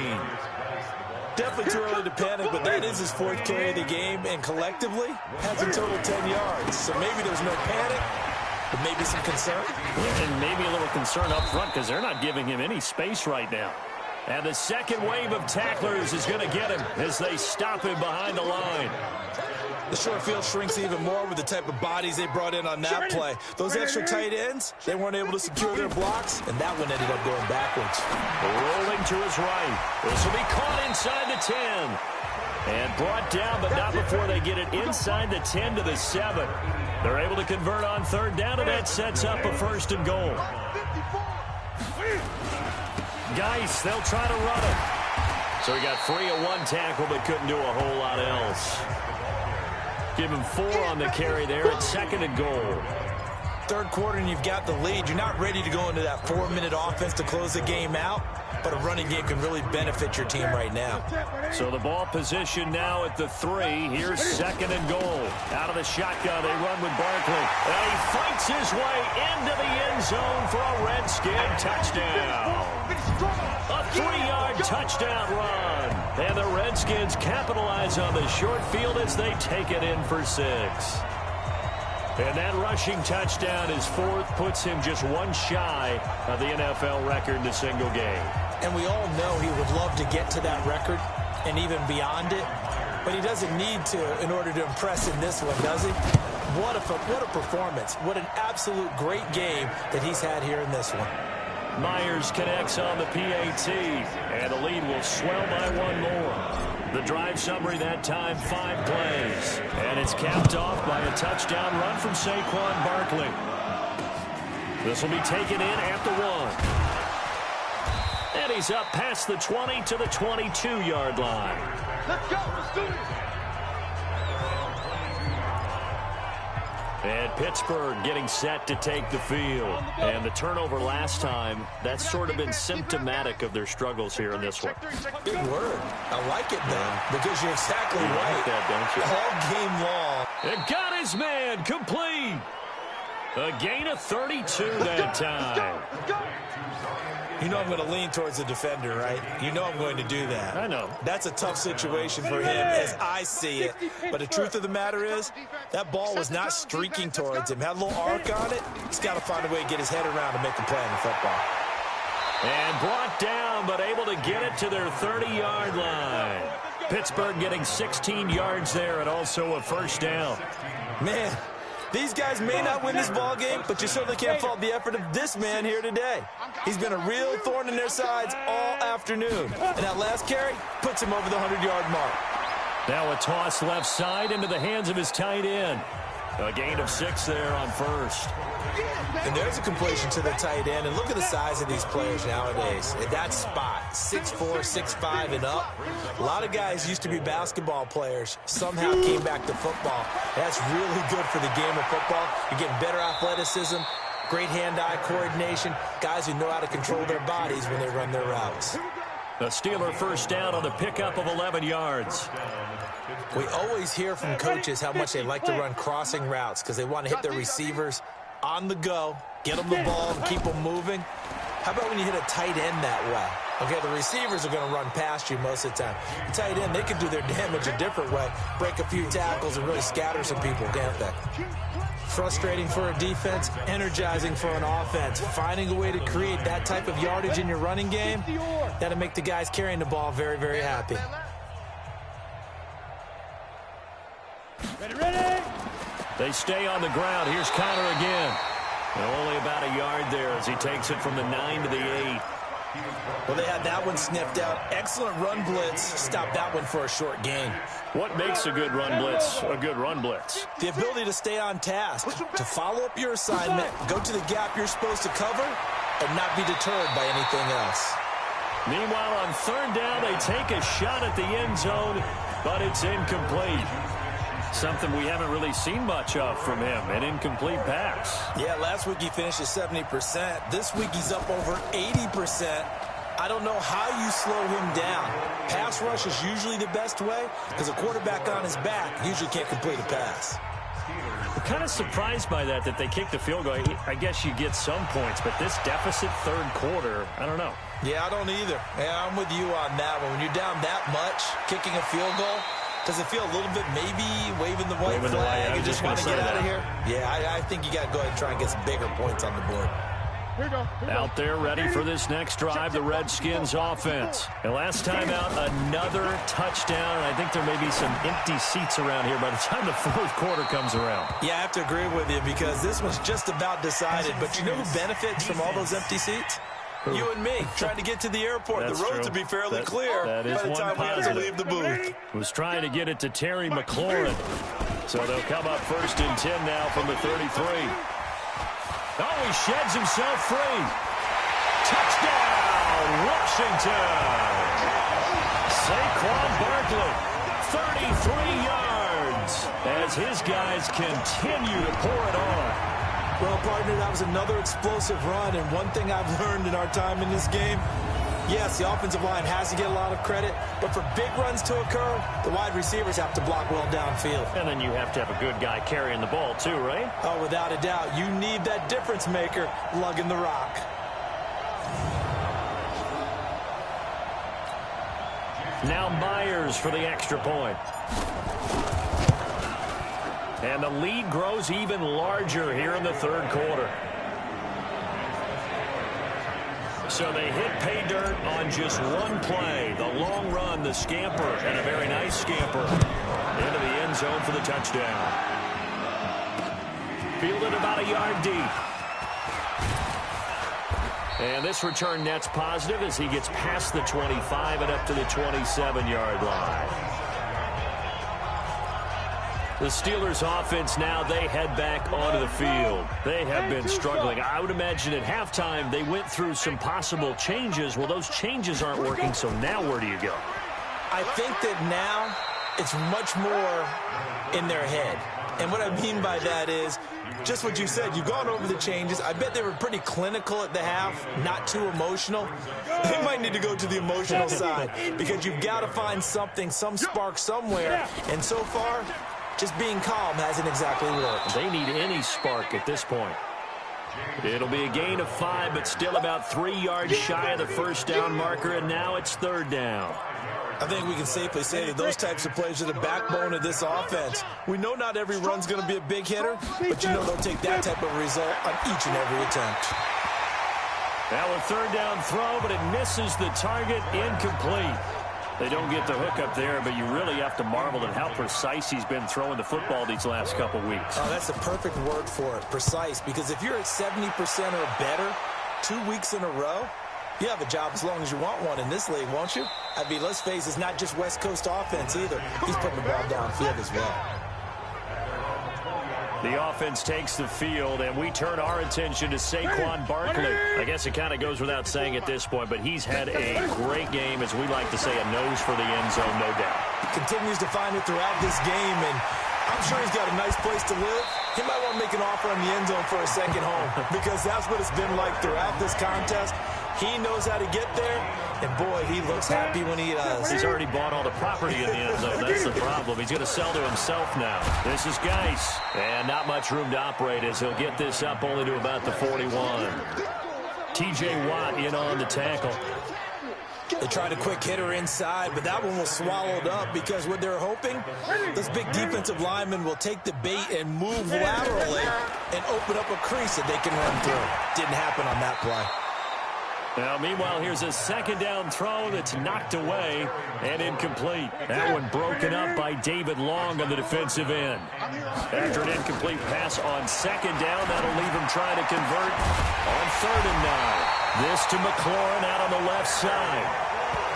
Definitely too early to panic, but that is his 4th carry of the game, and collectively has a total 10 yards. So maybe there's no panic, but maybe some concern. And maybe a little concern up front because they're not giving him any space right now. And the second wave of tacklers is going to get him as they stop him behind the line. The short field shrinks even more with the type of bodies they brought in on that play. Those extra tight ends, they weren't able to secure their blocks, and that one ended up going backwards. Rolling to his right. This will be caught inside the 10. And brought down, but not before they get it inside the 10 to the 7. They're able to convert on 3rd down, and that sets up a 1st and goal. Geis, they'll try to run it. So he got free of 1 tackle, but couldn't do a whole lot else. Give him 4 on the carry there at 2nd and goal. 3rd quarter and you've got the lead. You're not ready to go into that 4-minute offense to close the game out, but a running game can really benefit your team right now. So the ball position now at the 3. Here's 2nd and goal. Out of the shotgun, they run with Barkley. And he fights his way into the end zone for a Redskin touchdown. A 3-yard touchdown run. And the Redskins capitalize on the short field as they take it in for 6. And that rushing touchdown, his fourth, puts him just one shy of the NFL record in a single game. And we all know he would love to get to that record and even beyond it, but he doesn't need to in order to impress in this one, does he? What a performance. What an absolute great game that he's had here in this one. Myers connects on the PAT, and the lead will swell by one more. The drive summary that time, 5 plays. And it's capped off by a touchdown run from Saquon Barkley. This will be taken in at the 1. And he's up past the 20 to the 22-yard line. Let's go. Let's do it. And Pittsburgh getting set to take the field. And the turnover last time, that's sort of been symptomatic of their struggles here in this one. Big word. I like it, though, because you're exactly right. Like that, don't you? All game long. And got his man complete. A gain of 32 that time. You know I'm going to lean towards the defender, right? You know I'm going to do that. I know. That's a tough situation for him as I see it. But the truth of the matter is, that ball was not streaking towards him. Had a little arc on it. He's got to find a way to get his head around and make a play on the football. And brought down, but able to get it to their 30-yard line. Pittsburgh getting 16 yards there and also a first down. Man, these guys may not win this ball game, but you certainly can't fault the effort of this man here today. He's been a real thorn in their sides all afternoon. And that last carry puts him over the 100-yard mark. Now a toss left side into the hands of his tight end. A gain of 6 there on first. And there's a completion to the tight end. And look at the size of these players nowadays. At that spot, 6'4", 6'5", and up. A lot of guys used to be basketball players. Somehow came back to football. That's really good for the game of football. You're getting better athleticism, great hand-eye coordination, guys who know how to control their bodies when they run their routes. A Steeler first down on the pickup of 11 yards. We always hear from coaches how much they like to run crossing routes because they want to hit their receivers on the go, get them the ball, and keep them moving. How about when you hit a tight end that way? Okay, the receivers are going to run past you most of the time. The tight end, they can do their damage a different way, break a few tackles and really scatter some people, can't they? Frustrating for a defense, energizing for an offense. Finding a way to create that type of yardage in your running game, that'll make the guys carrying the ball very, very happy. Ready. They stay on the ground. Here's Connor again. And only about a yard there as he takes it from the 9 to the 8. Well, they had that one sniffed out. Excellent run blitz. Stopped that one for a short gain. What makes a good run blitz a good run blitz? The ability to stay on task, to follow up your assignment, go to the gap you're supposed to cover, and not be deterred by anything else. Meanwhile, on third down, they take a shot at the end zone, but it's incomplete. Something we haven't really seen much of from him, an incomplete pass. Yeah, last week he finished at 70%. This week he's up over 80%. I don't know how you slow him down. Pass rush is usually the best way because a quarterback on his back usually can't complete a pass. We're kind of surprised by that they kicked the field goal. I guess you get some points, but this deficit third quarter, I don't know. Yeah, I don't either. Yeah, I'm with you on that one. When you're down that much, kicking a field goal, does it feel a little bit maybe waving the white flag and just want to get out of here? Yeah, I think you got to go ahead and try and get some bigger points on the board. Here we go. Out there ready for this next drive, the Redskins offense. And last time out, another touchdown. And I think there may be some empty seats around here by the time the fourth quarter comes around. Yeah, I have to agree with you because this one's just about decided. But you know who benefits from all those empty seats? You and me, trying to get to the airport. That's the roads true. will be fairly clear that is by the time we have to leave the booth. Was trying to get it to Terry McLaurin. So they'll come up first and 10 now from the 33. Oh, he sheds himself free. Touchdown, Washington. Saquon Barkley, 33 yards as his guys continue to pour it on. Well, partner, that was another explosive run, and one thing I've learned in our time in this game, yes, the offensive line has to get a lot of credit, but for big runs to occur, the wide receivers have to block well downfield. And then you have to have a good guy carrying the ball too, right? Oh, without a doubt. You need that difference maker lugging the rock. Now Myers for the extra point. And the lead grows even larger here in the third quarter. So they hit pay dirt on just one play. The long run, the scamper, and a very nice scamper into the end zone for the touchdown. Fielded about a yard deep. And this return net's positive as he gets past the 25 and up to the 27-yard line. The Steelers offense now, they head back onto the field. They have been struggling. I would imagine at halftime they went through some possible changes. Well, those changes aren't working, so now where do you go? I think that now it's much more in their head. And what I mean by that is just what you said. You've gone over the changes. I bet they were pretty clinical at the half, not too emotional. They might need to go to the emotional side because you've got to find something, some spark somewhere. And so far, just being calm hasn't exactly worked. They need any spark at this point. It'll be a gain of 5, but still about 3 yards shy of the first down marker, and now it's third down. I think we can safely say that those types of plays are the backbone of this offense. We know not every run's going to be a big hitter, but you know they'll take that type of result on each and every attempt. Now a third down throw, but it misses the target, incomplete. They don't get the hook up there, but you really have to marvel at how precise he's been throwing the football these last couple weeks. Oh, that's the perfect word for it, precise, because if you're at 70% or better 2 weeks in a row, you have a job as long as you want one in this league, won't you? I mean, let's face it, it's not just West Coast offense either. He's putting the ball downfield as well. The offense takes the field, and we turn our attention to Saquon Barkley. I guess it kind of goes without saying at this point, but he's had a great game, as we like to say, a nose for the end zone, no doubt. He continues to find it throughout this game, and I'm sure he's got a nice place to live. He might want to make an offer on the end zone for a second home because that's what it's been like throughout this contest. He knows how to get there, and boy, he looks happy when he does. He's already bought all the property in the end zone. That's the problem. He's going to sell to himself now. This is Geis, and not much room to operate as he'll get this up only to about the 41. T.J. Watt in on the tackle. They tried a quick hitter inside, but that one was swallowed up because what they're hoping, this big defensive lineman will take the bait and move laterally and open up a crease that they can run through. Didn't happen on that play. Now, meanwhile, here's a second down throw that's knocked away and incomplete. That one broken up by David Long on the defensive end. After an incomplete pass on second down, that'll leave him trying to convert on 3rd and 9. This to McLaurin out on the left side.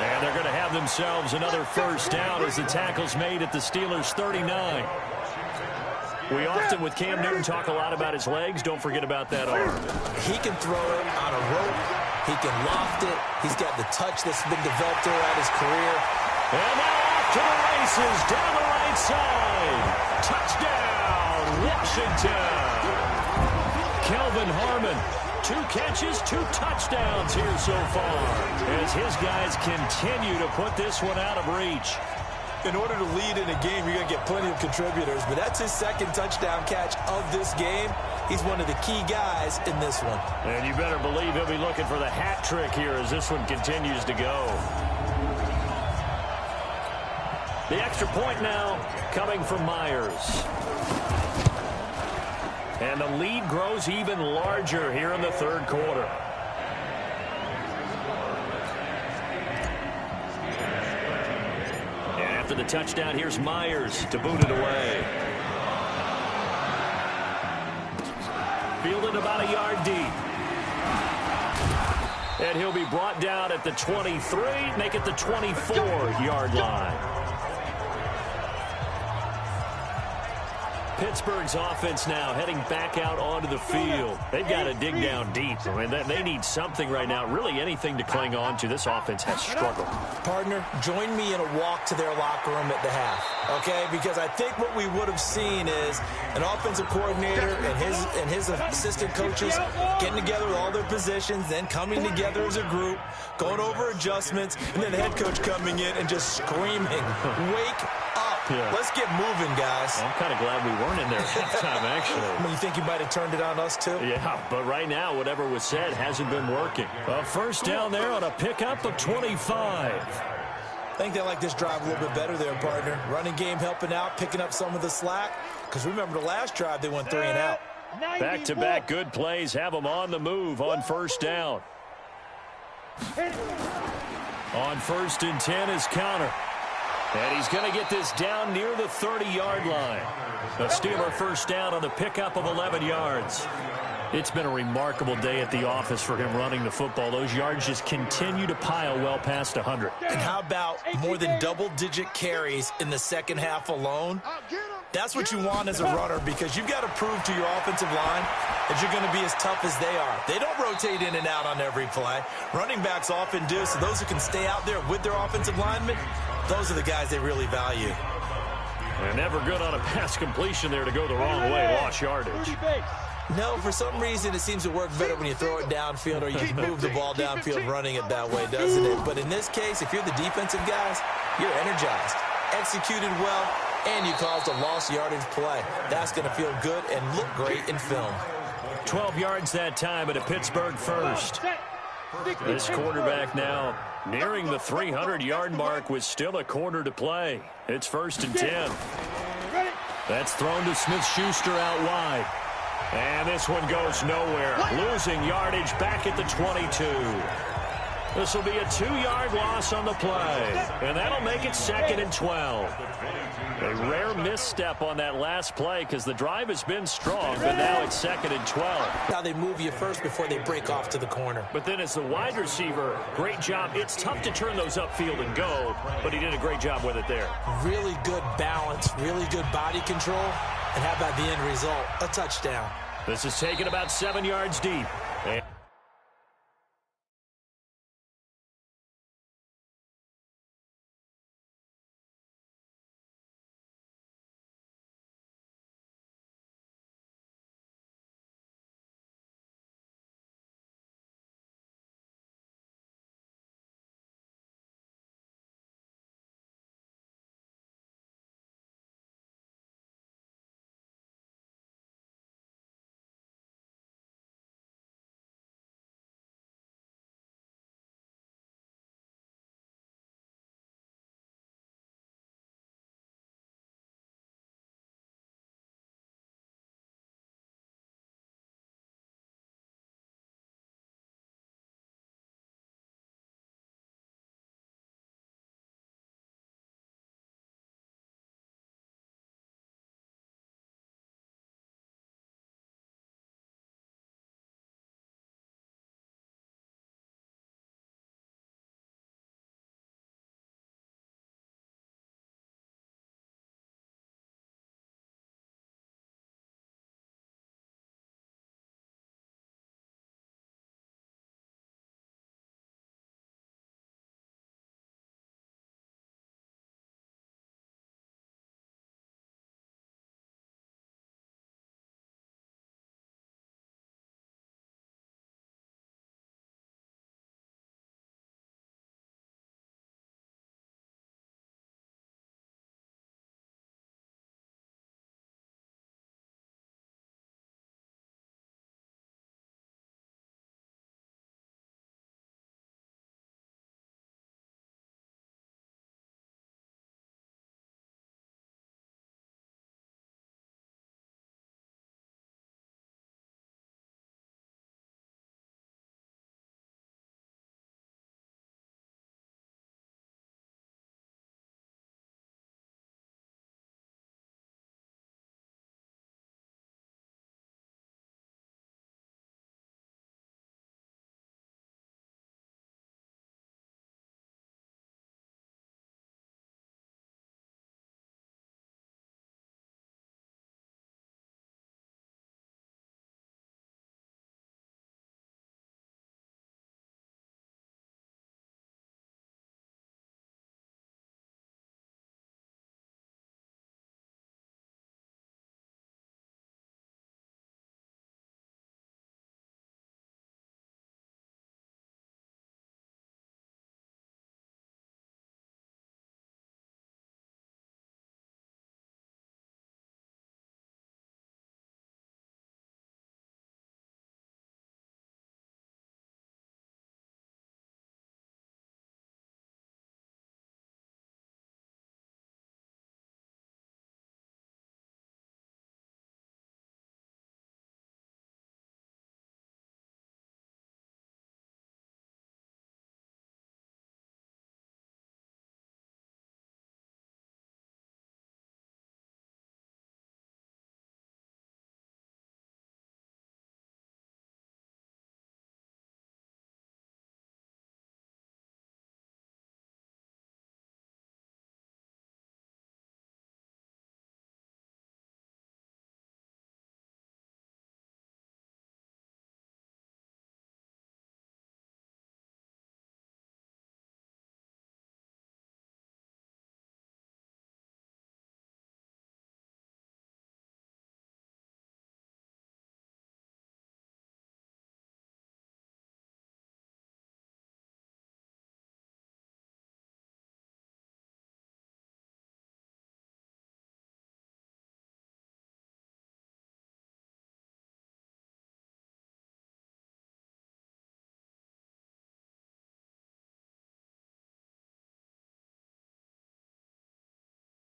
And they're going to have themselves another first down as the tackle's made at the Steelers' 39. We often, with Cam Newton, talk a lot about his legs. Don't forget about that arm. He can throw it on a rope. He can loft it. He's got the touch that's been developed throughout his career. And now off to the races down the right side. Touchdown, Washington. Kelvin Harmon, 2 catches, 2 touchdowns here so far as his guys continue to put this one out of reach. In order to lead in a game, you're going to get plenty of contributors, but that's his second touchdown catch of this game. He's one of the key guys in this one. And you better believe he'll be looking for the hat trick here as this one continues to go. The extra point now coming from Myers. And the lead grows even larger here in the third quarter. After the touchdown, here's Myers to boot it away. Fielded about a yard deep. And he'll be brought down at the 23, make it the 24-yard line. Pittsburgh's offense now heading back out onto the field. They've got to dig down deep. I mean, they need something right now, really anything to cling on to. This offense has struggled. Partner, join me in a walk to their locker room at the half, okay? Because I think what we would have seen is an offensive coordinator and his assistant coaches getting together with all their positions, then coming together as a group, going over adjustments, and then the head coach coming in and just screaming, wake up. Yeah. Let's get moving, guys. I'm kind of glad we weren't in there at halftime, actually. You think you might have turned it on us, too? Yeah, but right now, whatever was said hasn't been working. A first down there on a pickup of 25. I think they like this drive a little bit better there, partner. Running game helping out, picking up some of the slack. Because remember, the last drive, they went 3 and out. Back-to-back good plays have them on the move on first down. On 1st and 10 is counter. And he's going to get this down near the 30-yard line. A Steeler first down on the pickup of 11 yards. It's been a remarkable day at the office for him running the football. Those yards just continue to pile well past 100. And how about more than double-digit carries in the second half alone? That's what you want as a runner, because you've got to prove to your offensive line that you're going to be as tough as they are. They don't rotate in and out on every play. Running backs often do, so those who can stay out there with their offensive linemen, those are the guys they really value. And never good on a pass completion there to go the wrong way. Lost yardage. No, for some reason it seems to work better when you throw it downfield or you move the ball downfield running it that way, doesn't it? But in this case, if you're the defensive guys, you're energized, executed well, and you caused a lost yardage play. That's going to feel good and look great in film. 12 yards that time at a Pittsburgh first. This quarterback now nearing the 300-yard mark with still a quarter to play. It's 1st and 10. That's thrown to Smith-Schuster out wide. And this one goes nowhere. Losing yardage back at the 22. This will be a 2-yard loss on the play. And that'll make it 2nd and 12. A rare misstep on that last play because the drive has been strong, but now it's 2nd and 12. Now they move you first before they break off to the corner. But then as the wide receiver, great job. It's tough to turn those upfield and go, but he did a great job with it there. Really good balance, really good body control. And how about the end result? A touchdown. This is taken about 7 yards deep.